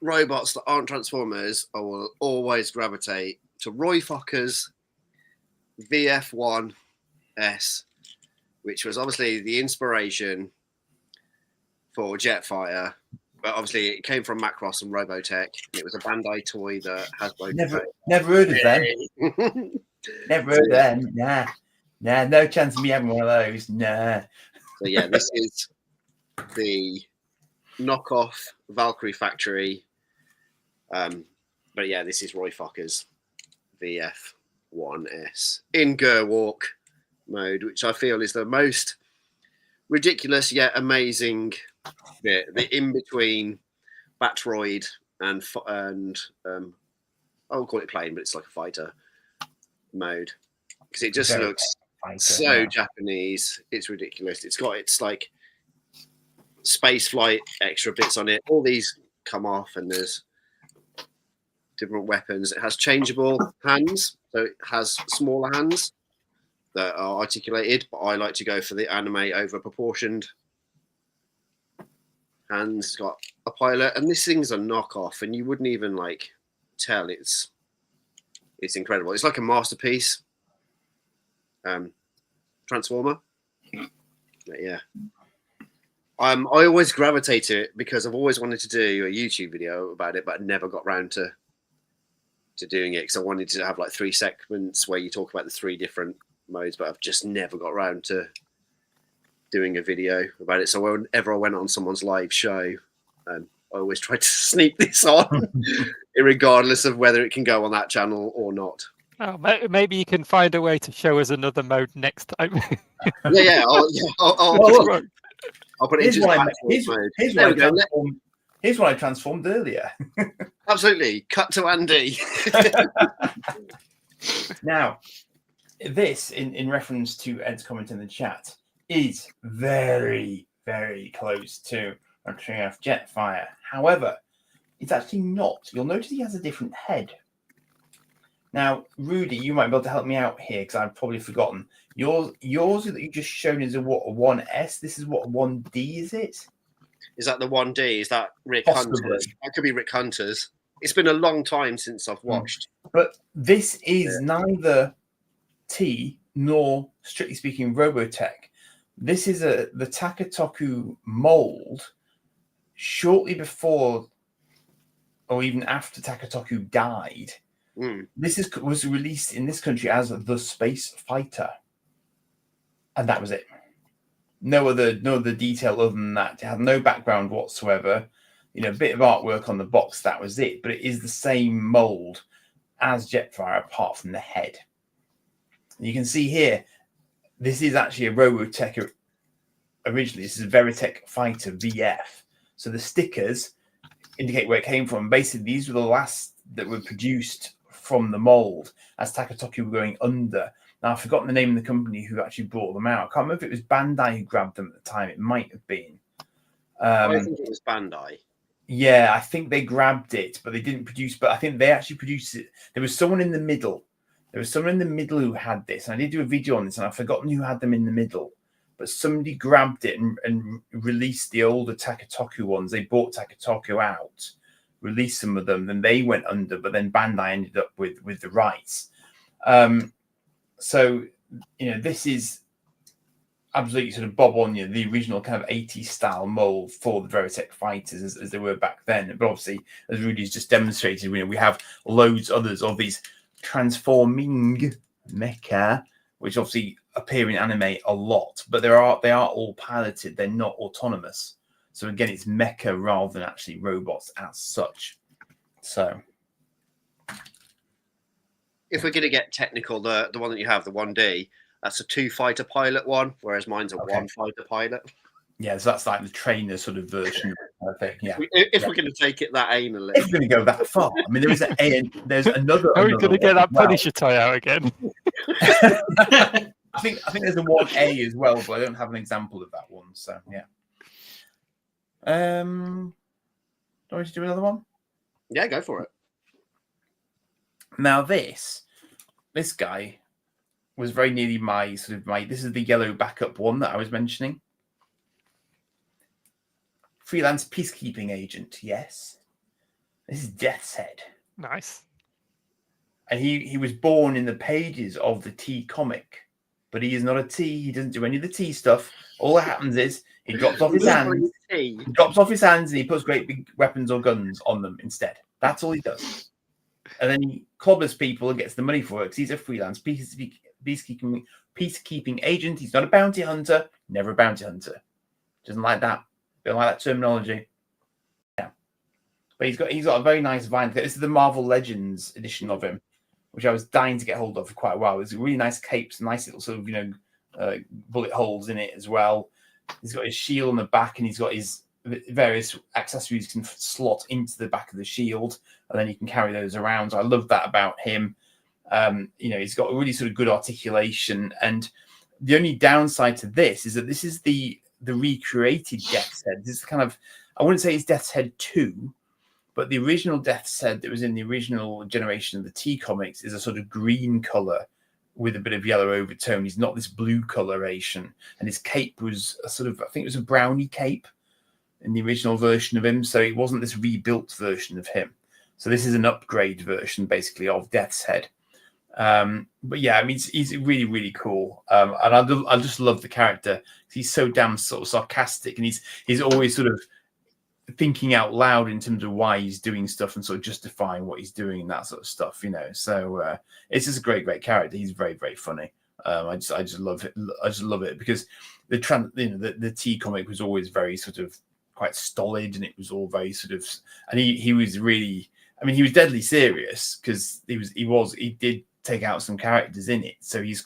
robots that aren't Transformers, I will always gravitate to Roy Focker's VF-1S, which was obviously the inspiration for Jetfire. But obviously it came from Macross and Robotech. It was a Bandai toy that Hasbro Never heard of them. Never heard of them. Nah, no chance of me having one of those. Nah. So yeah, this is the knockoff Valkyrie factory. But yeah, this is Roy Focker's VF-1S in Gerwalk mode, which I feel is the most ridiculous yet amazing bit. The in between Batroid and I won't call it plane, but it's like a fighter mode because it just Very looks fighter, so yeah. Japanese. It's ridiculous. It's got its like space flight extra bits on it. All these come off, and there's different weapons. It has changeable hands, so it has smaller hands that are articulated, but I like to go for the anime over proportioned hands. It's got a pilot, and this thing's a knockoff, and you wouldn't even like tell. It's incredible. It's like a masterpiece Transformer. But yeah. I always gravitate to it because I've always wanted to do a YouTube video about it, but I never got round to doing it because I wanted to have like 3 segments where you talk about the 3 different modes, but I've just never got round to doing a video about it. So whenever I went on someone's live show, I always tried to sneak this on, regardless of whether it can go on that channel or not. Oh, maybe you can find a way to show us another mode next time. Yeah. I'll put it into mode. Here's what I transformed earlier. Absolutely. Cut to Andy. Now, this, in reference to Ed's comment in the chat, is very, very close to a Triumph Jetfire. However, it's actually not. You'll notice he has a different head. Now, Rudy, you might be able to help me out here because I've probably forgotten. Yours that you just shown is a 1S. This is what, a 1D, is it? Is that the 1D? Is that Rick Possibly. Hunter's? That could be Rick Hunter's. It's been a long time since I've watched. But this is neither T nor, strictly speaking, Robotech. This is the Takatoku mold shortly before or even after Takatoku died. This was released in this country as the Space Fighter. And that was it. No other detail other than that. It had no background whatsoever. A bit of artwork on the box, that was it. But it is the same mold as Jetfire, apart from the head. You can see here, this is actually a Robotech originally. This is a Veritech Fighter VF. So the stickers indicate where it came from. Basically, these were the last that were produced from the mold as Takatoki were going under. Now, I've forgotten the name of the company who actually brought them out. I can't remember if it was Bandai who grabbed them at the time. It might have been. I think it was Bandai. Yeah, I think they grabbed it, but they didn't produce. But I think they actually produced it. There was someone in the middle. Who had this. And I did do a video on this, and I've forgotten who had them in the middle. But somebody grabbed it and released the older Takatoku ones. They bought Takatoku out, released some of them, then they went under, but then Bandai ended up with the rights. So, this is absolutely sort of bob on the original kind of 80s style mold for the Veritech fighters as they were back then. But obviously, as Rudy's just demonstrated, we have loads others of these transforming mecha, which obviously appear in anime a lot, but they are all piloted. They're not autonomous. So again, it's mecha rather than actually robots as such. So, if we're going to get technical, the one that you have, the 1D, That's a 2 fighter pilot one, whereas mine's a Okay. 1 fighter pilot. Yeah, so that's like the trainer sort of version of the thing. Yeah. If we're going to take it that anally. If we're going to go that far, I mean, there's another. Are we going to get one that as well. Punisher tie out again? I think there's a 1A as well, but I don't have an example of that one. So yeah. Do you want to do another one? Yeah, go for it. Now this guy was very nearly my. This is the yellow backup one that I was mentioning. Freelance peacekeeping agent, yes. This is Death's Head. Nice. And he was born in the pages of the T comic. But he is not a T. He doesn't do any of the T stuff. All that happens is he drops off his hands. He drops off his hands and he puts great big weapons or guns on them instead. That's all he does. And then he clobbers people and gets the money for it because he's a freelance peacekeeping agent. He's not a bounty hunter. Never a bounty hunter. Doesn't like that. Don't like that terminology. Yeah. But he's got a very nice vine. This is the Marvel Legends edition of him, which I was dying to get hold of for quite a while. There's really nice capes, nice little sort of, bullet holes in it as well. He's got his shield on the back and he's got his various accessories you can slot into the back of the shield and then you can carry those around. So I love that about him. He's got a really sort of good articulation. And the only downside to this is that this is the recreated Death's Head. This is kind of, I wouldn't say it's Death's Head 2, but the original Death's Head that was in the original generation of the T comics is a sort of green color with a bit of yellow overtone. He's not this blue coloration. And his cape was a sort of, I think it was a brownie cape in the original version of him. So it wasn't this rebuilt version of him. So this is an upgrade version basically of Death's Head. But yeah, I mean, he's really, really cool. And I just love the character. He's so damn sort of sarcastic and he's always sort of thinking out loud in terms of why he's doing stuff and sort of justifying what he's doing and that sort of stuff, So it's just a great character. He's very, very funny. I just love it. I just love it because the T comic was always very sort of quite stolid and it was all very sort of, and he was really, I mean, he was deadly serious because he did take out some characters in it. So he is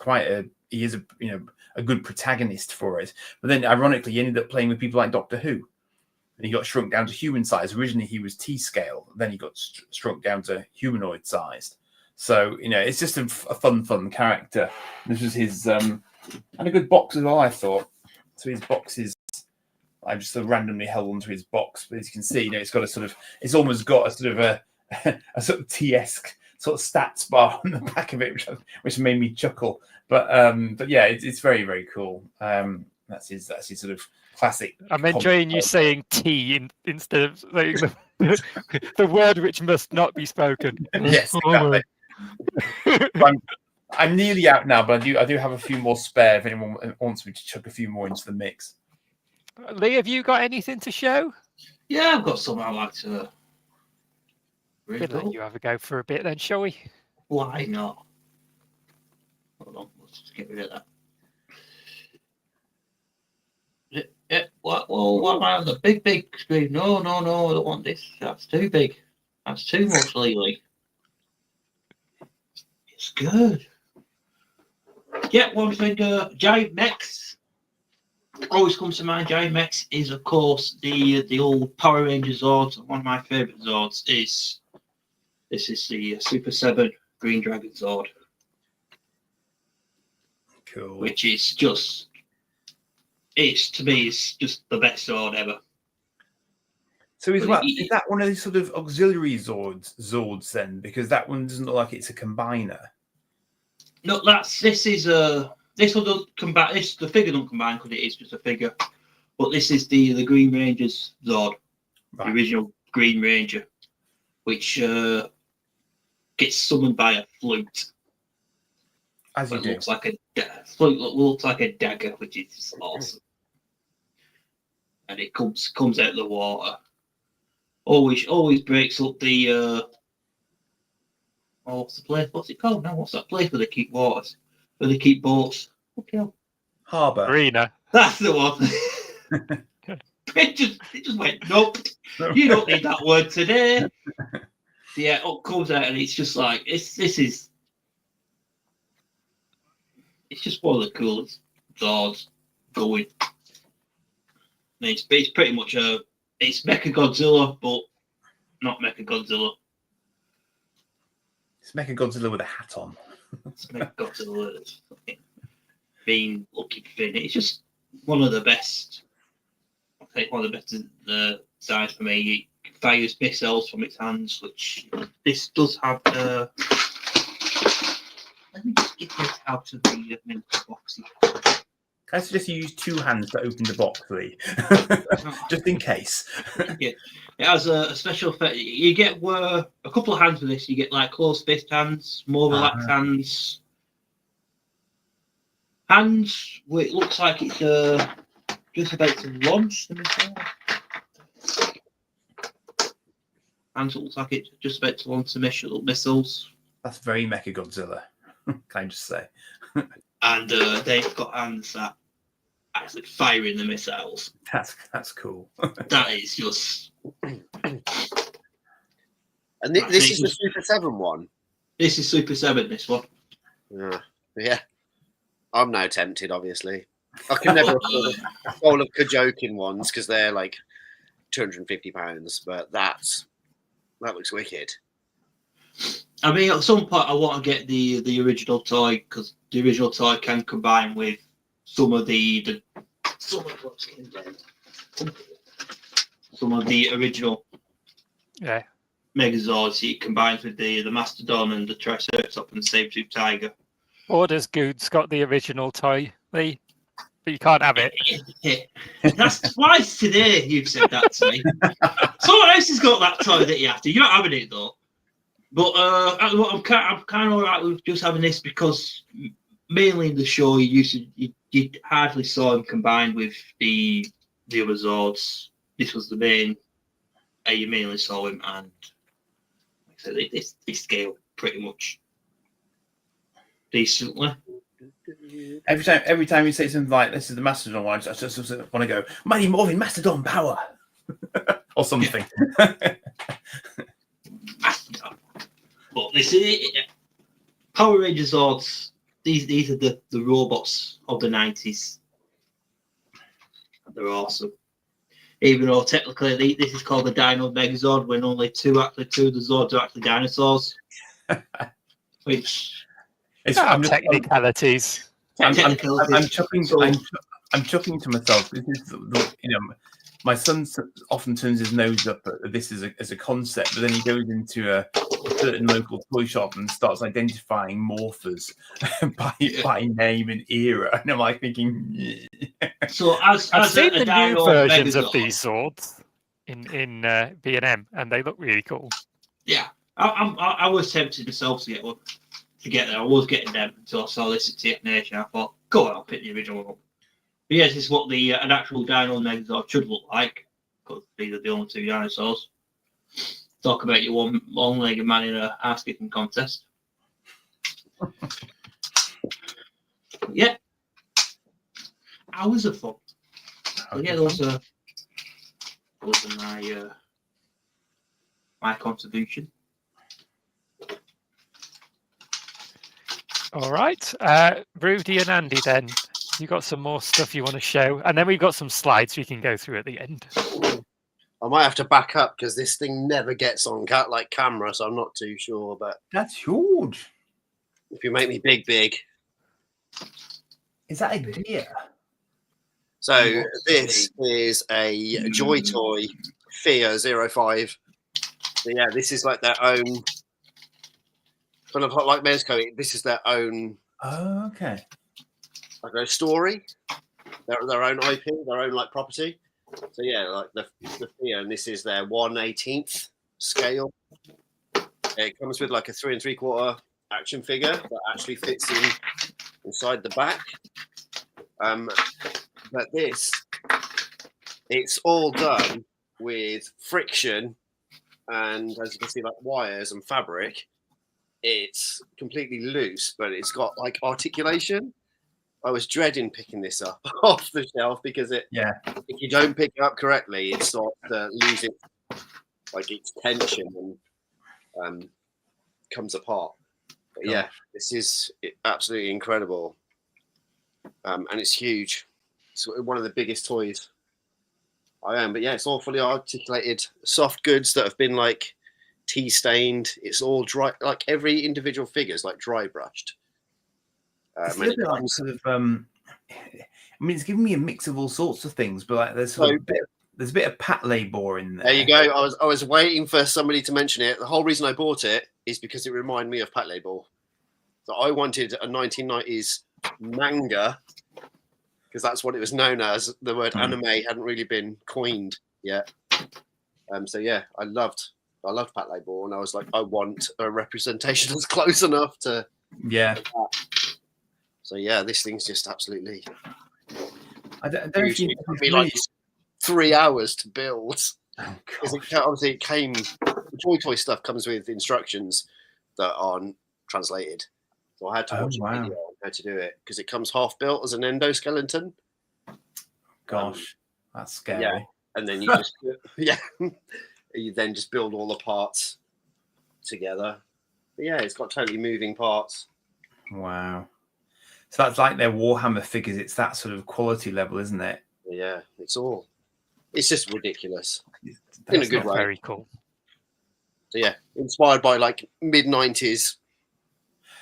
a good protagonist for it. But then ironically, he ended up playing with people like Doctor Who. And he got shrunk down to human size. Originally, he was T-scale. Then he got shrunk down to humanoid sized. So, it's just a fun character. This was his, and a good box as well, I thought. So his box is, I just sort of randomly held onto his box. But as you can see, it's got it's almost got a sort of a sort of T-esque sort of stats bar on the back of it, which made me chuckle. But yeah, it's very, very cool. That's his sort of classic. I'm enjoying you saying T instead of saying the word which must not be spoken. Yes, exactly. I'm nearly out now, but I do have a few more spare if anyone wants me to chuck a few more into the mix. Lee, have you got anything to show? Yeah, I've got something I'd like to We'll let you have a go for a bit then, shall we? Why not? Hold on, let's just get rid of that. What am I? The big screen? No, I don't want this. That's too big. That's too much, Lee. It's good. Yeah, one thing, giant mechs. Always comes to mind. Giant mechs is, of course, the old Power Ranger Zords. One of my favourite Zords is the Super 7 Green Dragon Zord. Cool. Which is just, to me, it's just the best Zord ever. So is that one of these sort of auxiliary Zords then? Because that one doesn't look like it's a combiner. No, this will combine. The figure don't combine because it is just a figure. But this is the Green Ranger's Zord, right. The original Green Ranger, which gets summoned by a flute. As you do. Looks like looks like a dagger, which is awesome. And it comes out of the water. Always breaks up the what's the place? What's it called now? What's that place where they keep waters? Where they keep boats? Okay. Harbour. Arena. That's the one. it just went, nope. You don't need that word today. Yeah, it comes out and it's just like this is it's just one of the coolest Zords going. It's pretty much it's Mecha Godzilla, but not Mecha Godzilla. It's Mechagodzilla with a hat on. It's Mecha Godzilla that's fucking being looking thin. It's just one of the best. I think one of the best designs for me. It fires missiles from its hands, which this does have. Let me just get this out of the box. Can I suggest you use 2 hands to open the box, Lee? Just in case. Yeah. It has a special effect. You get a couple of hands with this. You get like closed fist hands, more relaxed hands. Hands where it looks like it's just about to launch the missile. Hands looks like it's just about to launch the missiles. That's very Mechagodzilla, can I just say? And they've got hands that actually firing the missiles. That's cool. That is just. And this is the Super 7 one. This is Super 7. This one. Yeah. I'm now tempted. Obviously, I can never afford a bowl of Kajokin ones because they're like £250. But that looks wicked. I mean, at some point, I want to get the original toy because the original toy can combine with some of the original Megazords. It combines with the Mastodon and the Triceratops and the Saber-tooth Tiger. Or does Good's got the original toy, Lee? But you can't have it. That's twice today you've said that to me. Someone else has got that toy that you have to. You're not having it though. But I'm kind of alright with just having this because mainly in the show you hardly saw him combined with the other Zords. This was the main. You mainly saw him, and like I said, they scale pretty much decently. Every time you say something like "this is the Mastodon one," I just want to go Mighty Morphin Mastodon power or something. Mastodon. But this is Power Rangers Zords. These are the robots of the 90s. They're awesome. Even though technically this is called the Dino Megazord, when only two of the Zords are actually dinosaurs. Which technicalities. I'm chuckling to myself. This is my son often turns his nose up at this as a concept, but then he goes into a certain local toy shop and starts identifying morphers by name and era, and I'm like thinking. So I've seen the new versions Megazord of these Zords in B&M, and they look really cool. Yeah, I was tempted myself to get one. To get there, I was getting them until I saw this at TF Nation. I thought, go on, I'll pick the original one up. But yes, this is what an actual Dino Megazord should look like, because these are the only two dinosaurs. Talk about your one-legged man in a ass-kicking contest. Yeah. Hours of fun. So yeah, those are my contribution. All right, Rudy and Andy, then you got some more stuff you want to show, and then we've got some slides we can go through at the end. I might have to back up because this thing never gets on camera, so I'm not too sure. But that's huge. If you make me big. Is that a deer? So this is a Joy Toy Fia 05. So yeah, this is like their own, kind of like Mezco. This is their own. Oh, okay. Like a story, their own IP, their own like property. So yeah, like the Fia, and this is their 1/18th scale. It comes with like a 3 3/4 action figure that actually fits inside the back. But it's all done with friction, and as you can see, like wires and fabric. It's completely loose, but it's got like articulation. I was dreading picking this up off the shelf because if you don't pick it up correctly, it starts to lose its tension and comes apart. But yeah, this is absolutely incredible. and it's huge. It's one of the biggest toys I own. But yeah, it's all fully articulated soft goods that have been like tea stained. It's all dry, like every individual figure is like dry brushed. It's a And little it bit like comes- sort of. I mean, it's giving me a mix of all sorts of things, but like there's So- there's a bit of Pat Labor in there. there you go. I was waiting for somebody to mention it. The whole reason I bought it is because it reminded me of Pat Labor. So I wanted a 1990s manga because that's what it was known as. The word anime hadn't really been coined yet. So yeah, I loved Pat Labor, and I was like, I want a representation that's close enough to. Yeah. So yeah, this thing's just absolutely. I don't know if huge. you It took me like 3 hours to build. Oh, Because gosh. obviously it came, the toy stuff comes with instructions that aren't translated. So I had to Oh, watch a wow. video on how to do it because it comes half built as an endoskeleton. Gosh, that's scary. Yeah. And then you just, you then just build all the parts together. But yeah, it's got totally moving parts. Wow. So that's like their Warhammer figures. It's that sort of quality level, isn't it? But yeah, it's just ridiculous. In a That's good not way. Very cool. So yeah, inspired by like mid-90s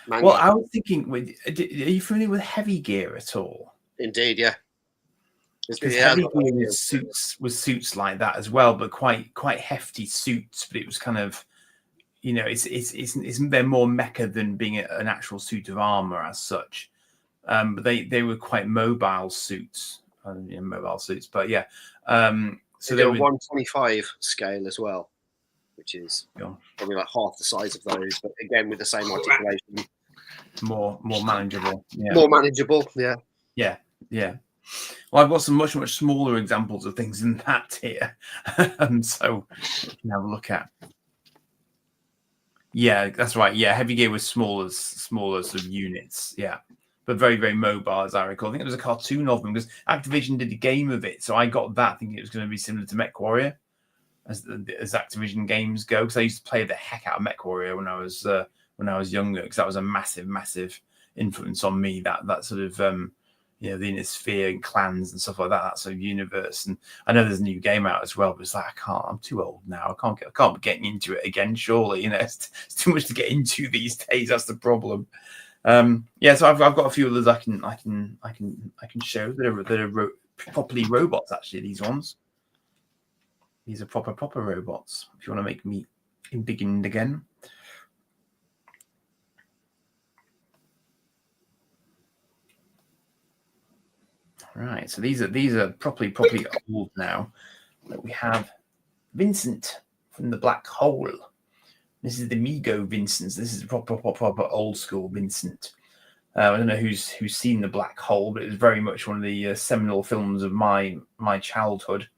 manga. Well, I was thinking, are you familiar with Heavy Gear at all? Indeed, yeah. Because Yeah, Heavy I've got Gear that. was suits like that as well, but quite hefty suits. But it was kind of, it's they're more mecha than being an actual suit of armor as such. But they were quite mobile suits, But yeah, so they they were were 125 scale as well, which is Yeah. probably like half the size of those, but again with the same articulation, more manageable. Yeah. more manageable. Yeah, Yeah. Well, I've got some much smaller examples of things than that here, so you can have a look at. Yeah, that's right. Yeah, Heavy Gear was smaller sort of units. Yeah, but very, very mobile, as I recall. I think there was a cartoon of them because Activision did a game of it, so I got that thinking it was going to be similar to Mech Warrior, as Activision games go. Because I used to play the heck out of Mech Warrior when I was younger, because that was a massive influence on me. That sort of the inner sphere and clans and stuff like that sort of universe. And I know there's a new game out as well, but it's like I'm too old now. I can't be getting into it again. Surely, it's too much to get into these days. That's the problem. So I've got a few others I can show that are properly robots. Actually, these are proper robots. If you want to make me embiggened again. Right, so these are properly old now. But we have Vincent from the Black Hole. This is the Mego Vincent. This is proper old school Vincent. I don't know who's seen the Black Hole, but it was very much one of the seminal films of my childhood.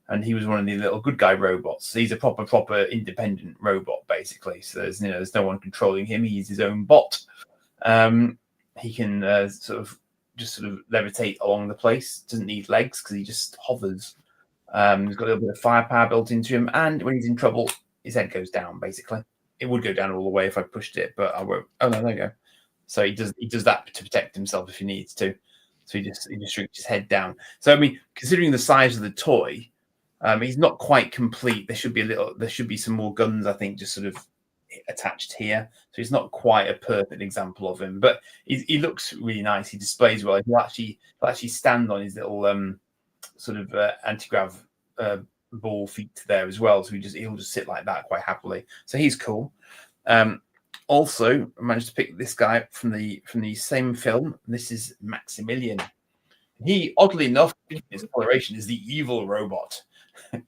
And he was one of the little good guy robots. So he's a proper independent robot, basically. So there's no one controlling him. He's his own bot. He can sort of levitate along the place. Doesn't need legs because he just hovers. He's got a little bit of firepower built into him, and when he's in trouble, his head goes down. Basically, it would go down all the way if I pushed it, but I won't. Oh no, there you go. So he does that to protect himself if he needs to. So he just shrinks his head down. So I mean, considering the size of the toy, he's not quite complete. There should be some more guns, I think, just sort of attached here. So he's not quite a perfect example of him, but he looks really nice. He displays well. He'll actually stand on his little anti-grav ball feet there as well. So he'll just sit like that quite happily. So he's cool. Also, I managed to pick this guy from the same film. This is Maximilian. He, oddly enough, his coloration is the evil robot.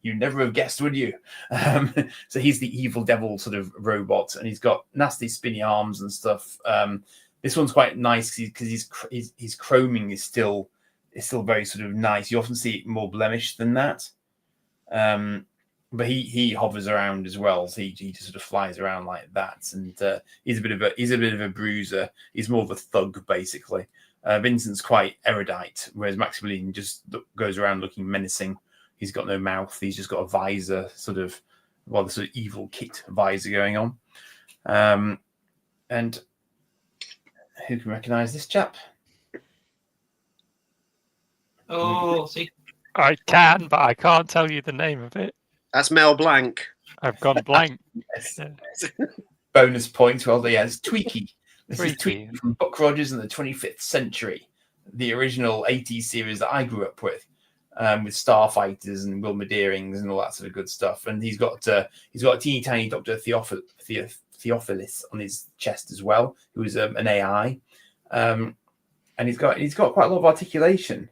You never have guessed, would you? So he's the evil devil sort of robot, and he's got nasty spinny arms and stuff. This one's quite nice because his chroming is still very sort of nice. You often see it more blemished than that. But he hovers around as well, so he just sort of flies around like that, and he's a bit of a bruiser. He's more of a thug, basically. Vincent's quite erudite, whereas Maximilian just goes around looking menacing. He's got no mouth. He's just got a visor, the sort of evil Kit visor going on. And who can recognise this chap? Oh, see. I can, but I can't tell you the name of it. That's Mel Blanc. I've gone blank. Yes. Yeah. Bonus point. Well, yeah, it's Tweaky. This is Tweaky. Tweaky from Buck Rogers in the 25th Century, the original 80s series that I grew up with Starfighters and Wilma Deerings and all that sort of good stuff. And he's got a teeny tiny Dr. Theophilus on his chest as well, who is an AI, and he's got quite a lot of articulation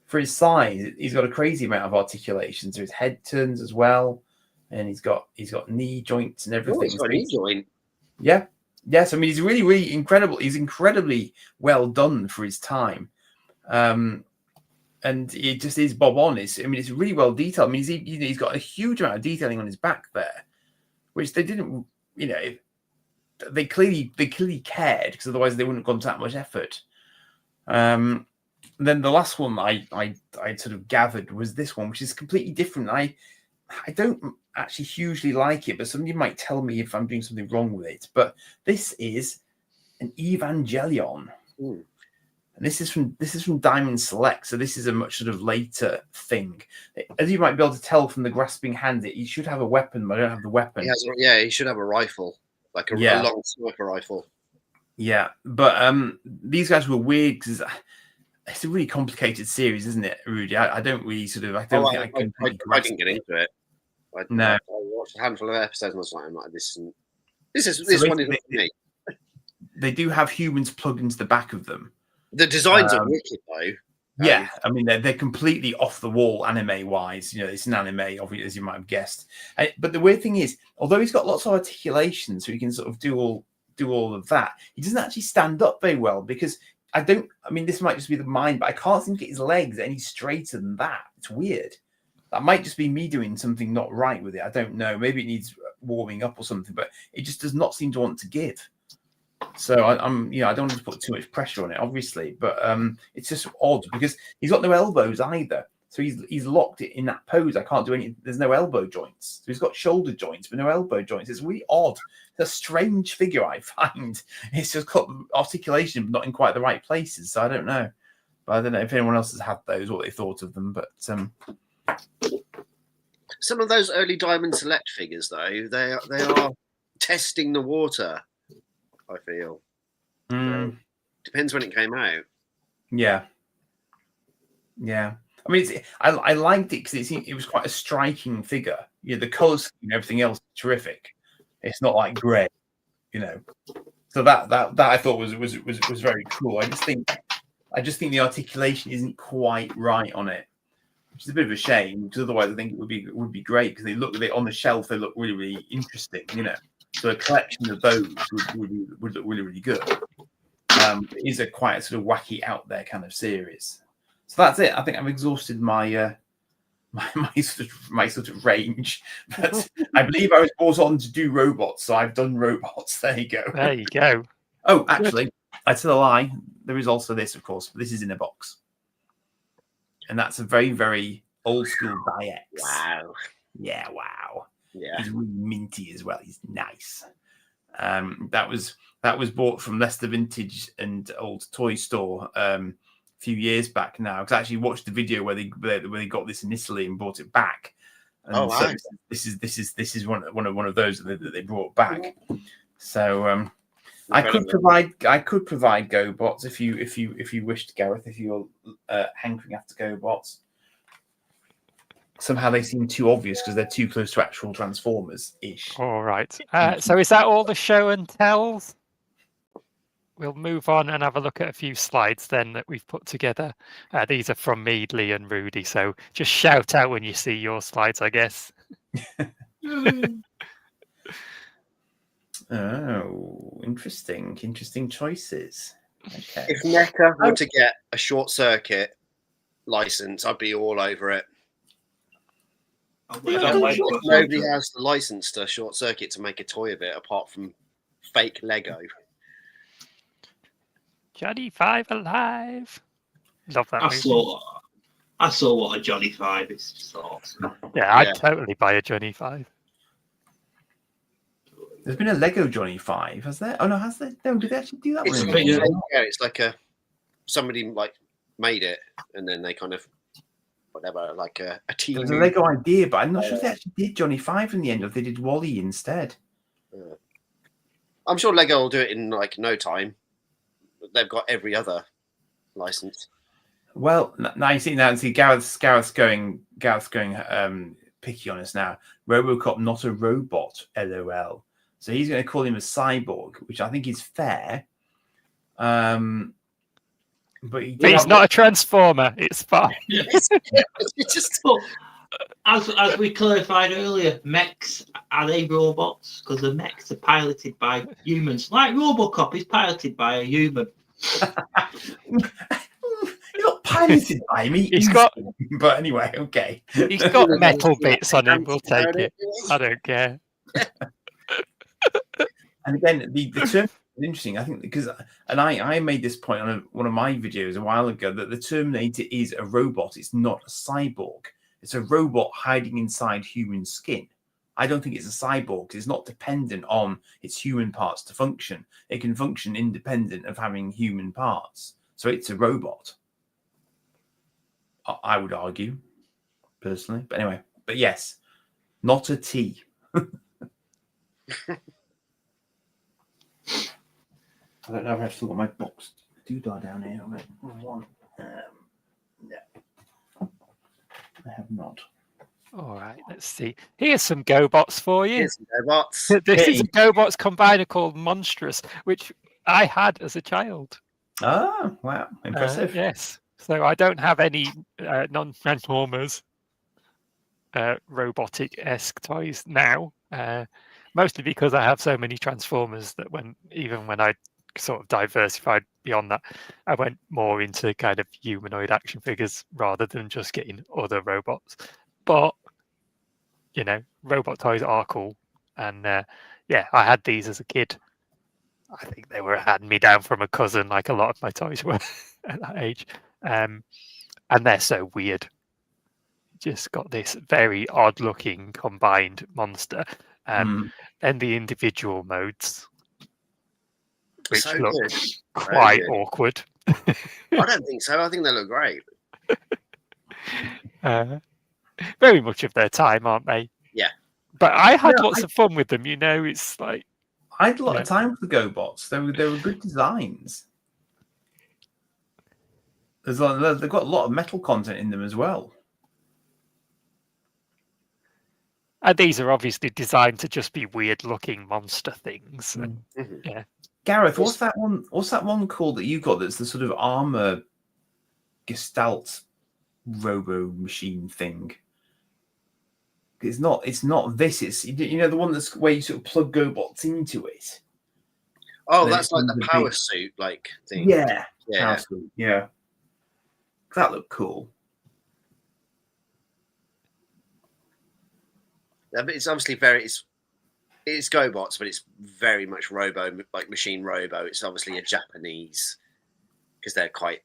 for his size. He's got a crazy amount of articulation, so his head turns as well, and he's got knee joints and everything. Oh, he's got a knee joint. Yeah. Yes, I mean he's really, really incredible. He's incredibly well done for his time, and it just is bob on. It's really well detailed. I mean, he's got a huge amount of detailing on his back there, which they didn't. They clearly cared, because otherwise they wouldn't have gone to that much effort. Then the last one I sort of gathered was this one, which is completely different. I don't actually hugely like it, but somebody might tell me if I'm doing something wrong with it. But this is an Evangelion. Ooh. And this is from Diamond Select, so this is a much sort of later thing. As you might be able to tell from the grasping hand, he should have a weapon, but I don't have the weapon. He should have a rifle, like a long sniper rifle. Yeah, but these guys were weird because it's a really complicated series, isn't it, Rudy? I don't really sort of. I didn't get into it. I watched a handful of episodes and I was like, this one isn't for me. They do have humans plugged into the back of them. The designs are wicked, though. Yeah, I mean they're completely off the wall anime wise. It's an anime, obviously, as you might have guessed. But the weird thing is, although he's got lots of articulation, so he can sort of do all of that, he doesn't actually stand up very well, because this might just be the mind, but I can't seem to get his legs any straighter than that. It's weird. That might just be me doing something not right with it. I don't know. Maybe it needs warming up or something, but it just does not seem to want to give. So I don't want to put too much pressure on it, obviously, but it's just odd because he's got no elbows either. So he's locked it in that pose. I can't do any. There's no elbow joints. So he's got shoulder joints, but no elbow joints. It's really odd. It's a strange figure, I find. It's just got articulation, but not in quite the right places. So I don't know. But I don't know if anyone else has had those, what they thought of them. But some of those early Diamond Select figures, though, they are testing the water. I feel. Depends when it came out. Yeah. I mean, I liked it because it was quite a striking figure. The colours and everything else is terrific. It's not like grey, So that I thought was very cool. I just think the articulation isn't quite right on it, which is a bit of a shame. Because otherwise, I think it would be great, because they look on the shelf. They look really, really interesting. So a collection of those would look really, really good. It is a quite sort of wacky, out there kind of series. So that's it. I think I've exhausted my sort of range. But I believe I was brought on to do robots, so I've done robots. There you go. There you go. Oh, actually, I tell a lie. There is also this, of course, but this is in a box, and that's a very, very old school Diex. Wow. Yeah. Wow. Yeah. He's really minty as well. He's nice. That was bought from Leicester Vintage and Old Toy Store a few years back now. Because I actually watched the video where they got this in Italy and brought it back. And wow. So this is one of those that they brought back. So I could provide GoBots if you wished, Gareth, if you're hankering after GoBots. Somehow they seem too obvious because they're too close to actual Transformers-ish. All right. So is that all the show and tells? We'll move on and have a look at a few slides then that we've put together. These are from me, Lee, and Rudy. So just shout out when you see your slides, I guess. Oh, interesting choices. Okay. If NECA were to get a short circuit license, I'd be all over it. Nobody has the license to short circuit to make a toy of it apart from fake Lego. Johnny Five alive. Love that movie. I saw what a Johnny Five is. Just awesome. Yeah, I'd totally buy a Johnny Five. There's been a Lego Johnny Five, has there? Oh no, has there? No, did they actually do that? It's like somebody like made it, and then they kind of whatever, like a It team. was a Lego idea, but I'm not sure if they actually did Johnny Five in the end, or if they did Wally instead. I'm sure Lego will do it in like no time. They've got every other license. Well, now you see Gareth's going picky on us now. RoboCop, not a robot, LOL. So he's going to call him a cyborg, which I think is fair. But he's not a transformer. It's fine. It's just But as we clarified earlier, mechs, are they robots? Because the mechs are piloted by humans. Like Robocop is piloted by a human. He's not piloted by him. He's got- But anyway, okay. He's got metal bits on him. We'll take it. I don't care. And again, the term is interesting, I think, because I made this point on one of my videos a while ago, that the Terminator is a robot. It's not a cyborg. It's a robot hiding inside human skin. I don't think it's a cyborg. It's not dependent on its human parts to function. It can function independent of having human parts. So it's a robot, I would argue, personally. But anyway, but yes, not a T. I don't know if I've still got my box doodah down here. No, I have not. All right, let's see. Here's some GoBots for you. Here's some robots. This is a GoBots combiner called Monstrous, which I had as a child. Oh, wow. Impressive. Yes. So I don't have any non-Transformers robotic-esque toys now, mostly because I have so many Transformers that even when I sort of diversified beyond that, I went more into kind of humanoid action figures rather than just getting other robots. But, you know, robot toys are cool. And yeah, I had these as a kid. I think they were handed me down from a cousin, like a lot of my toys were at that age. And they're so weird. Just got this very odd looking combined monster. And the individual modes, which So look good. quite good. awkward. I don't think so. I think they look great. Very much of their time, aren't they? Yeah. But I had lots of fun with them. You know, it's like I had a lot of time with the GoBots. They were good designs. They've got a lot of metal content in them as well. and these are obviously designed to just be weird-looking monster things. And, yeah. Gareth, what's that one? What's that one called that you got? That's the sort of armor gestalt robo machine thing. It's not this. It's the one that's where you sort of plug GoBots into it. Oh, Then that's like the big- power suit like thing. Yeah, Yeah. power suit, yeah. That looked cool. Yeah, but it's obviously it's GoBots, but it's very much robo, like machine robo. It's obviously a Japanese because they're quite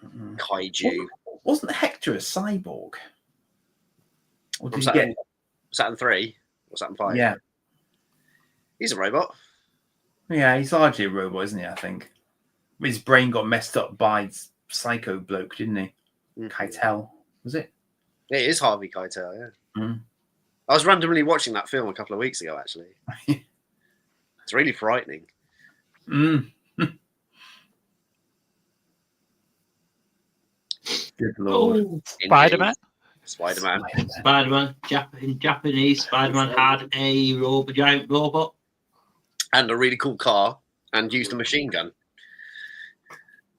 kaiju. Wasn't Hector a cyborg? Or did Was you that, get? Saturn 3 or Saturn 5? Yeah, He's a robot. yeah. He's largely a robot, isn't he? I think his brain got messed up by Psycho bloke, didn't he? Keitel, was it? It is Harvey Keitel, yeah. Mm. I was randomly watching that film a couple of weeks ago, actually. It's really frightening. Mm. Good lord. Oh, Spider-Man. Spider-Man. Spider-Man. In Japanese, Spider-Man had a giant robot. And a really cool car and used a machine gun.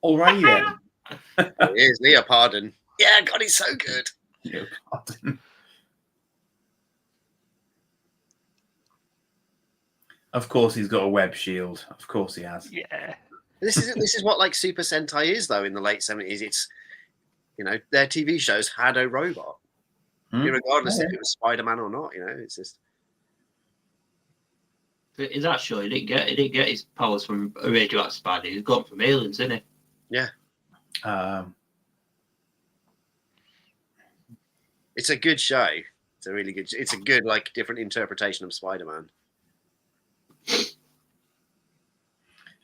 All right then. Here's Leopardon. Yeah, God, he's so good. Leopardon. Of course, he's got a web shield. Of course, he has. Yeah. This is what like Super Sentai is though in the late 70s. It's their TV shows had a robot, regardless if it was Spider-Man or not. It's just. In that show, he didn't get his powers from a radioactive spider. He's got from aliens, isn't he? Yeah. It's a good show. It's a really good. It's a good different interpretation of Spider-Man.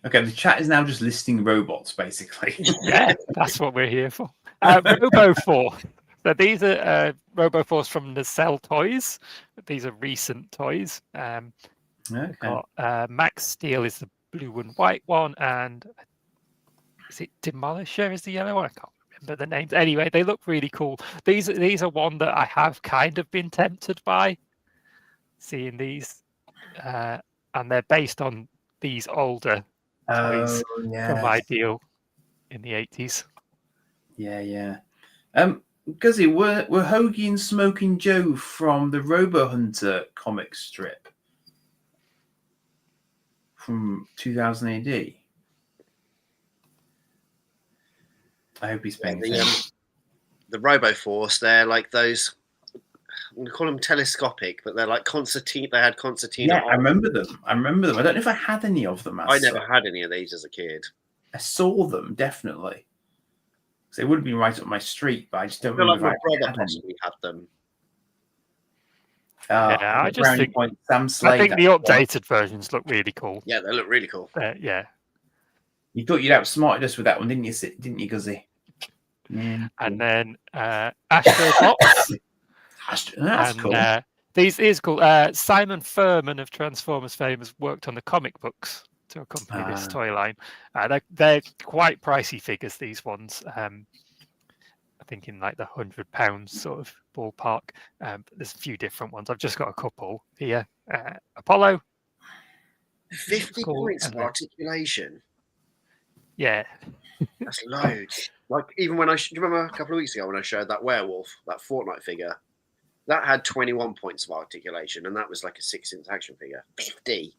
Okay, the chat is now just listing robots, basically. Yeah, that's what we're here for. RoboForce. So these are RoboForce from Nacelle Toys. These are recent toys. We've Okay. got Max Steel is the blue and white one, and is it Demolisher is the yellow one? I can't remember the names. Anyway, they look really cool. These are one that I have kind of been tempted by seeing these, and they're based on these older toys Oh, from yeah. Ideal in the 80s. Yeah. Guzzy, were Hoagie and Smoking Joe from the Robo Hunter comic strip from 2000 AD? I hope he's paying attention. The RoboForce, they're like those. I'm going to call them telescopic, but they're like concertina. They had concertina. Yeah, I remember them. I don't know if I had any of them. I never had any of these as a kid. I saw them definitely. So they would have been right up my street, but I just don't I feel like remember. my brother possibly had them. Yeah, I just Brownie think Point, Sam Slade, I think the that's one. updated versions look really cool. Yeah, they look really cool. Yeah. You thought you'd outsmarted us with that one, didn't you, Guzzy? Yeah. And then Astrobots. That's cool. These is cool. Simon Furman of Transformers fame has worked on the comic books to accompany this toy line. They're quite pricey figures, these ones. I think in like the £100 sort of ballpark. But there's a few different ones. I've just got a couple here. Apollo. 50 points of articulation. Yeah. That's loads. Like even when do you remember a couple of weeks ago when I showed that werewolf, that Fortnite figure? That had 21 points of articulation, and that was like a 6-inch action figure. 50.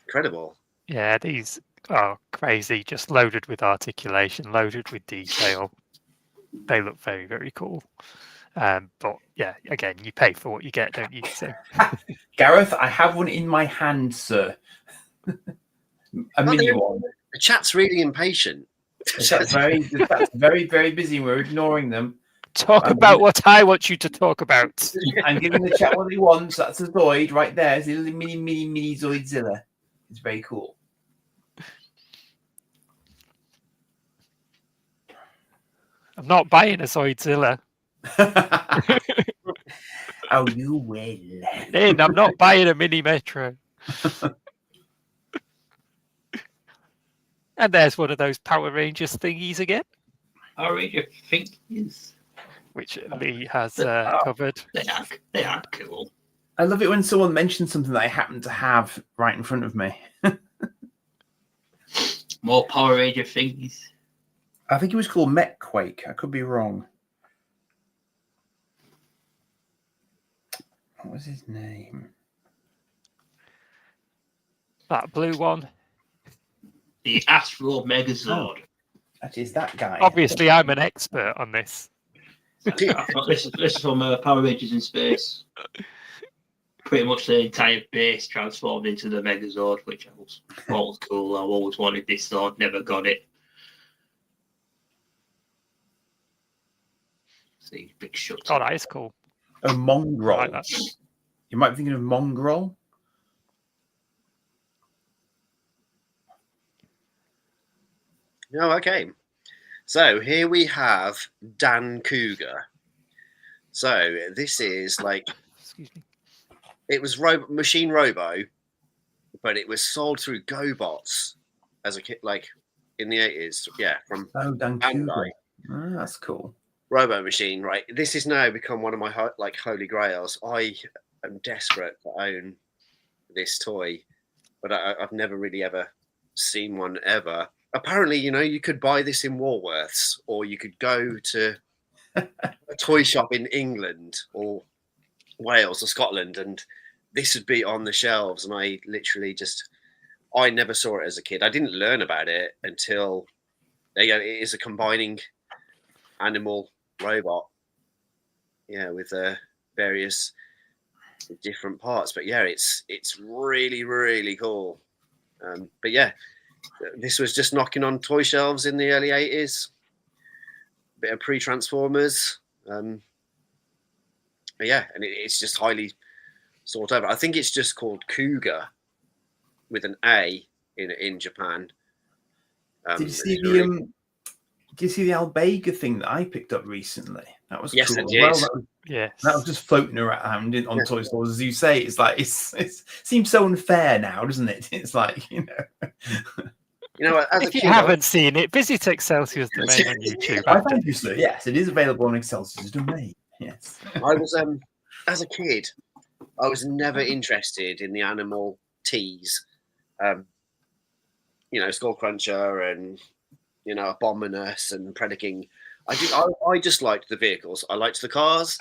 Incredible. Yeah, these are crazy, just loaded with articulation, loaded with detail. They look very, very cool. But yeah, again, you pay for what you get, don't you? So Gareth, I have one in my hand, sir. A mini one. The chat's really impatient. That's very, very busy. We're ignoring them. Talk about what I want you to talk about. I'm giving the chat what he wants. That's a Zoid right there. It's a little mini Zoidzilla. It's very cool. I'm not buying a Zoidzilla. Oh, you will. Lynn, I'm not buying a mini Metro. And there's one of those Power Rangers thingies again. Power Ranger thingies. Which Lee has covered. They are cool. I love it when someone mentions something that I happen to have right in front of me. More Power Ranger thingies. I think it was called Mechquake. I could be wrong. What was his name? That blue one. The Astro Megazord. That is that guy. Obviously, I'm an expert on this. This is from Power Rangers in Space. Pretty much the entire base transformed into the Megazord, which I thought was cool. I've always wanted this sword, never got it. See, big shut. Oh, that is cool. A Mongrel. I like that. You might be thinking of Mongrel. Oh, okay. So here we have Dan Cougar. So this is like, Excuse me. it was Machine Robo, but it was sold through GoBots as a kid, like in the 80s. Yeah, from Dan Bandai. Cougar. Oh, that's cool. Robo Machine, right? This has now become one of my holy grails. I am desperate to own this toy, but I've never really ever seen one ever. Apparently, you could buy this in Woolworths, or you could go to a toy shop in England or Wales or Scotland, and this would be on the shelves. And I literally I never saw it as a kid. I didn't learn about it until there you go. It is a combining animal robot, yeah, with various different parts. But yeah, it's really, really cool. But yeah. This was just knocking on toy shelves in the early 80s. Bit of pre-Transformers. Yeah, and it's just highly sought over. I think it's just called Cougar with an A in Japan. Did you see really- the Did you see the Albega thing that I picked up recently? That was Yes, I cool. did. Well, Yes. that was just floating around on Yeah. toy stores, as you say. It's like it seems so unfair now, doesn't it? It's like You know, as a If you kid, I- haven't seen it, visit Excelsior's domain on YouTube. I thank you, sir. Yes, it is available on Excelsior's domain. Yes. I was as a kid, I was never interested in the animal teas. You know, Skullcruncher and Abominus and Predaking. I just liked the vehicles. I liked the cars,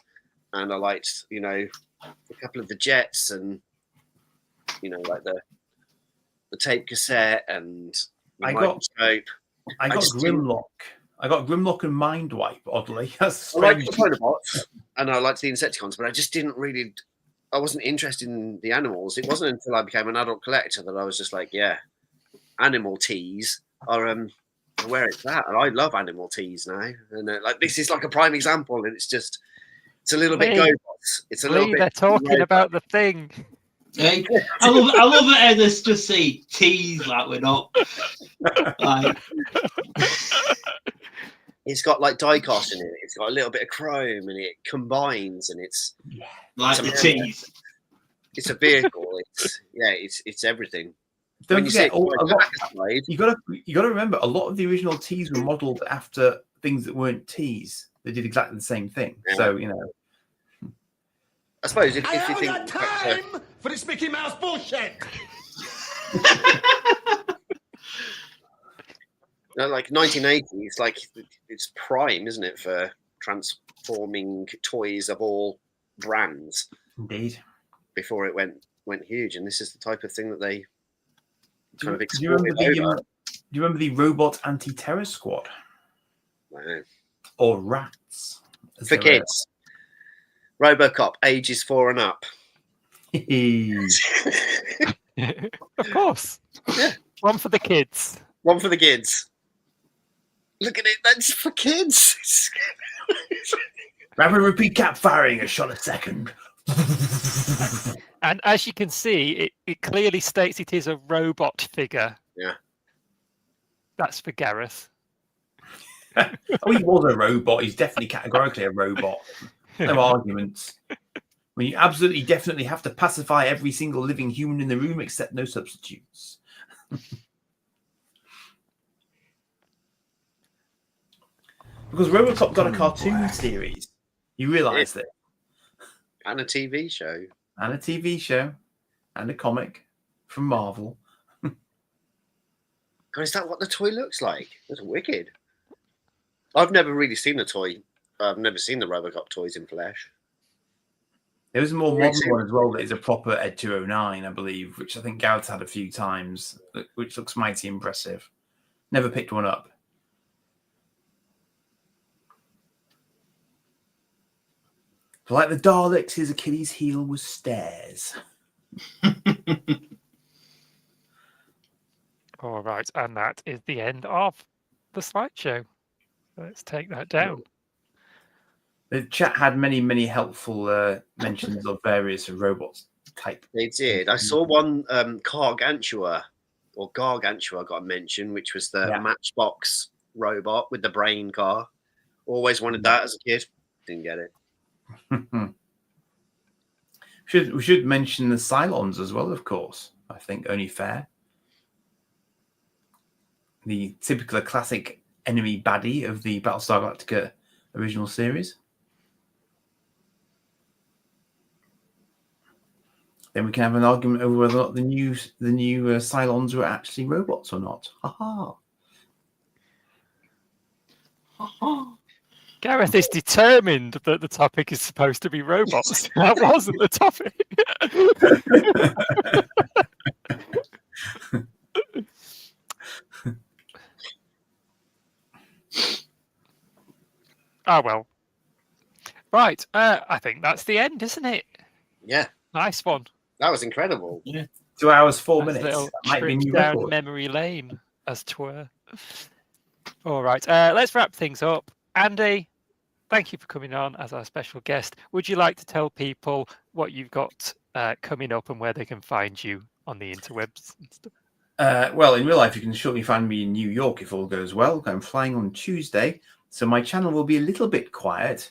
and I liked a couple of the jets, and like the tape cassette and the I got- microscope. I got just Grimlock. I got Grimlock and Mindwipe. Oddly, that's I liked the strange. Dinobots and I liked the Insecticons, but I just didn't really. I wasn't interested in the animals. It wasn't until I became an adult collector that I was just like, yeah, animal teas are where it's at, and I love animal teas now. And like this is like a prime example, and it's a little bit Lee, GoBots. It's a little Lee, bit. they're talking about the thing. Hey, I love it. And it's just say tease like we're not. Like, It's got like die-cast in it. It's got a little bit of chrome, and it combines, and it's like the tease. it's a vehicle. It's everything. Don't When you forget, see it a lot, back side, you got to remember, a lot of the original teas were modelled after things that weren't teas. They did exactly the same thing. Yeah. So I suppose if I you haven't think got time for this Mickey Mouse bullshit. like 1980s, like it's prime, isn't it, for transforming toys of all brands indeed. before it went huge, and this is the type of thing that they kind of Do you remember exploited over. do you remember the Robot Anti-Terror Squad Wow. or Rats? as For they were- kids, RoboCop, ages 4 and up. Of course. Yeah. One for the kids. One for the kids. Look at it, that's for kids. Rapid repeat cap firing a shot a second. And as you can see, it clearly states it is a robot figure. Yeah. That's for Gareth. Oh, he was a robot. He's definitely categorically a robot. No arguments. When you absolutely definitely have to pacify every single living human in the room except no substitutes. Because RoboCop got a cartoon series. You realise that? And a TV show. And a TV show. And a comic from Marvel. God, is that what the toy looks like? That's wicked. I've never really seen the toy. I've never seen the RoboCop toys in flesh. There was a more Yeah, modern see- one as well that is a proper Ed 209, I believe, which I think Garrett's had a few times, which looks mighty impressive. Never picked one up. But like the Daleks, his Achilles heel was stairs. All right, and that is the end of the slideshow. Let's take that down. The chat had many, many helpful mentions of various robots type. They did. I saw one Gargantua got a mention, which was the Yeah. Matchbox robot with the brain car. Always wanted that as a kid. Didn't get it. We should mention the Cylons as well, of course. I think only fair. The typical classic enemy baddie of the Battlestar Galactica original series. Then we can have an argument over whether or not the new Cylons were actually robots or not. Ha ha. Gareth is determined that the topic is supposed to be robots. That wasn't the topic. Oh, well. Right. I think that's the end, isn't it? Yeah, Nice one. that was incredible. 2 hours, 4 Nice minutes. little That might be a trip new down record. memory lane, as 'twere. All right. Let's wrap things up. Andy, thank you for coming on as our special guest. Would you like to tell people what you've got coming up and where they can find you on the interwebs and stuff? Well, in real life, you can surely find me in New York if all goes well. I'm flying on Tuesday, so my channel will be a little bit quiet.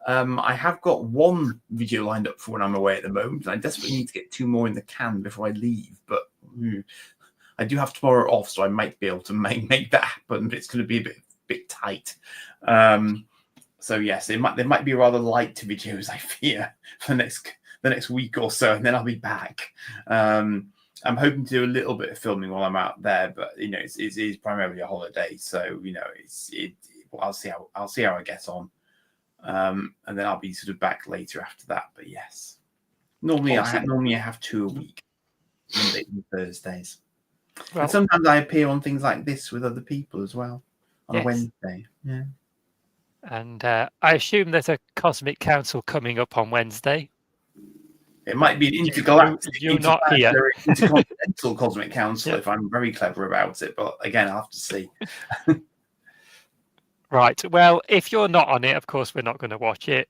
I have got one video lined up for when I'm away at the moment. I desperately need to get 2 more in the can before I leave, but I do have tomorrow off, so I might be able to make that happen, but it's going to be a bit tight. So yes, there might be rather light videos, I fear, for the next week or so, and then I'll be back. I'm hoping to do a little bit of filming while I'm out there, but it is primarily a holiday, so I'll see how I get on, and then I'll be sort of back later after that. But yes, normally I have 2 a week, Mondays and Thursdays, and sometimes I appear on things like this with other people as well on a Wednesday. Yeah, and I assume there's a Cosmic Council coming up on Wednesday. It might be an intergalactic, intercontinental Cosmic Council if I'm very clever about it. But again, I'll have to see. Right. Well, if you're not on it, of course, we're not going to watch it.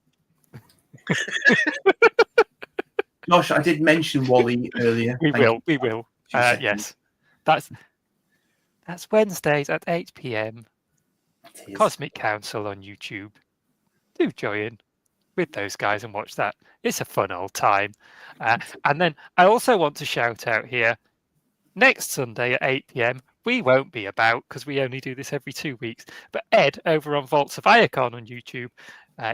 Gosh, I did mention Wally earlier. We will. Yes. That's Wednesdays at 8 p.m. Cosmic Council on YouTube. Do join with those guys and watch that. It's a fun old time. And then I also want to shout out here, next Sunday at 8 p.m, we won't be about because we only do this every 2 weeks. But Ed over on Vaults of Iacon on YouTube,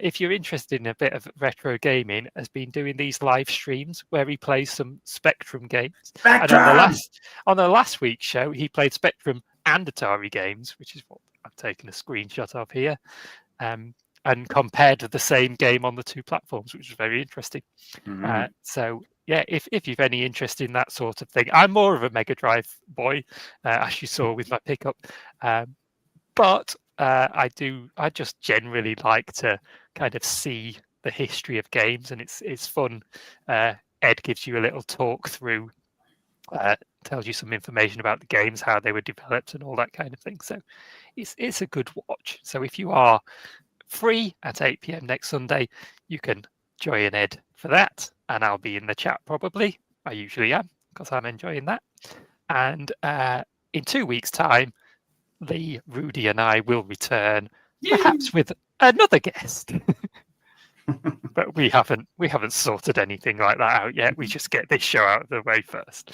if you're interested in a bit of retro gaming, has been doing these live streams where he plays some Spectrum games. Spectrum! And on the last week's show, he played Spectrum and Atari games, which is what I've taken a screenshot of here. And compared the same game on the 2 platforms, which was very interesting. So yeah, if you've any interest in that sort of thing, I'm more of a Mega Drive boy, as you saw with my pickup. But I just generally like to kind of see the history of games, and it's fun. Ed gives you a little talk through, tells you some information about the games, how they were developed, and all that kind of thing. So it's a good watch. So if you are free at 8 p.m. next Sunday, you can join Ed for that, and I'll be in the chat probably. I usually am because I'm enjoying that. And in 2 weeks' time, Rudy and I will return, perhaps with another guest. But we haven't sorted anything like that out yet. We just get this show out of the way first.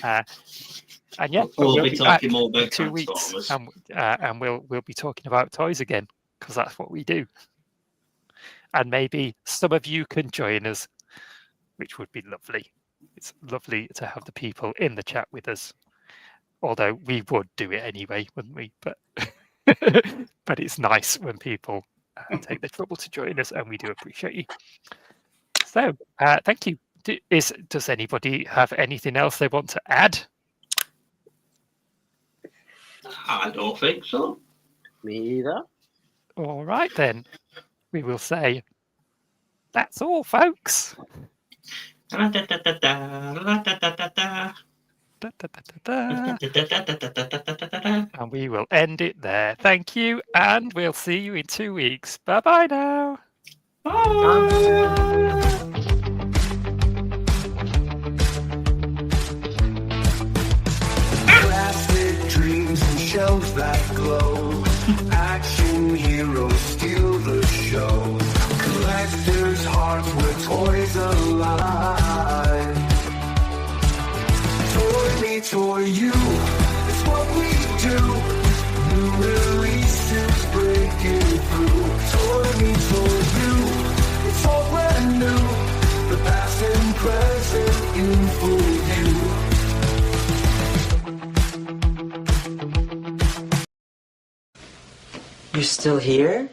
And yeah, we'll be talking more about 2 weeks, and we'll be talking about toys again, because that's what we do. And maybe some of you can join us, which would be lovely. It's lovely to have the people in the chat with us. Although we would do it anyway, wouldn't we? But but it's nice when people take the trouble to join us, and we do appreciate you. So thank you. Does anybody have anything else they want to add? I don't think so. Me either. All right, then. We will say, that's all, folks. And we will end it there. Thank you, and we'll see you in 2 weeks. Bye-bye now. Bye. Plastic dreams and shells that glow. Action heroes steal the show. Collectors' hearts where toys alive. Toy me, toy you, it's what we do. New releases breaking through. Toy me, toy you, it's all brand new. The past and present in full view. You're still here?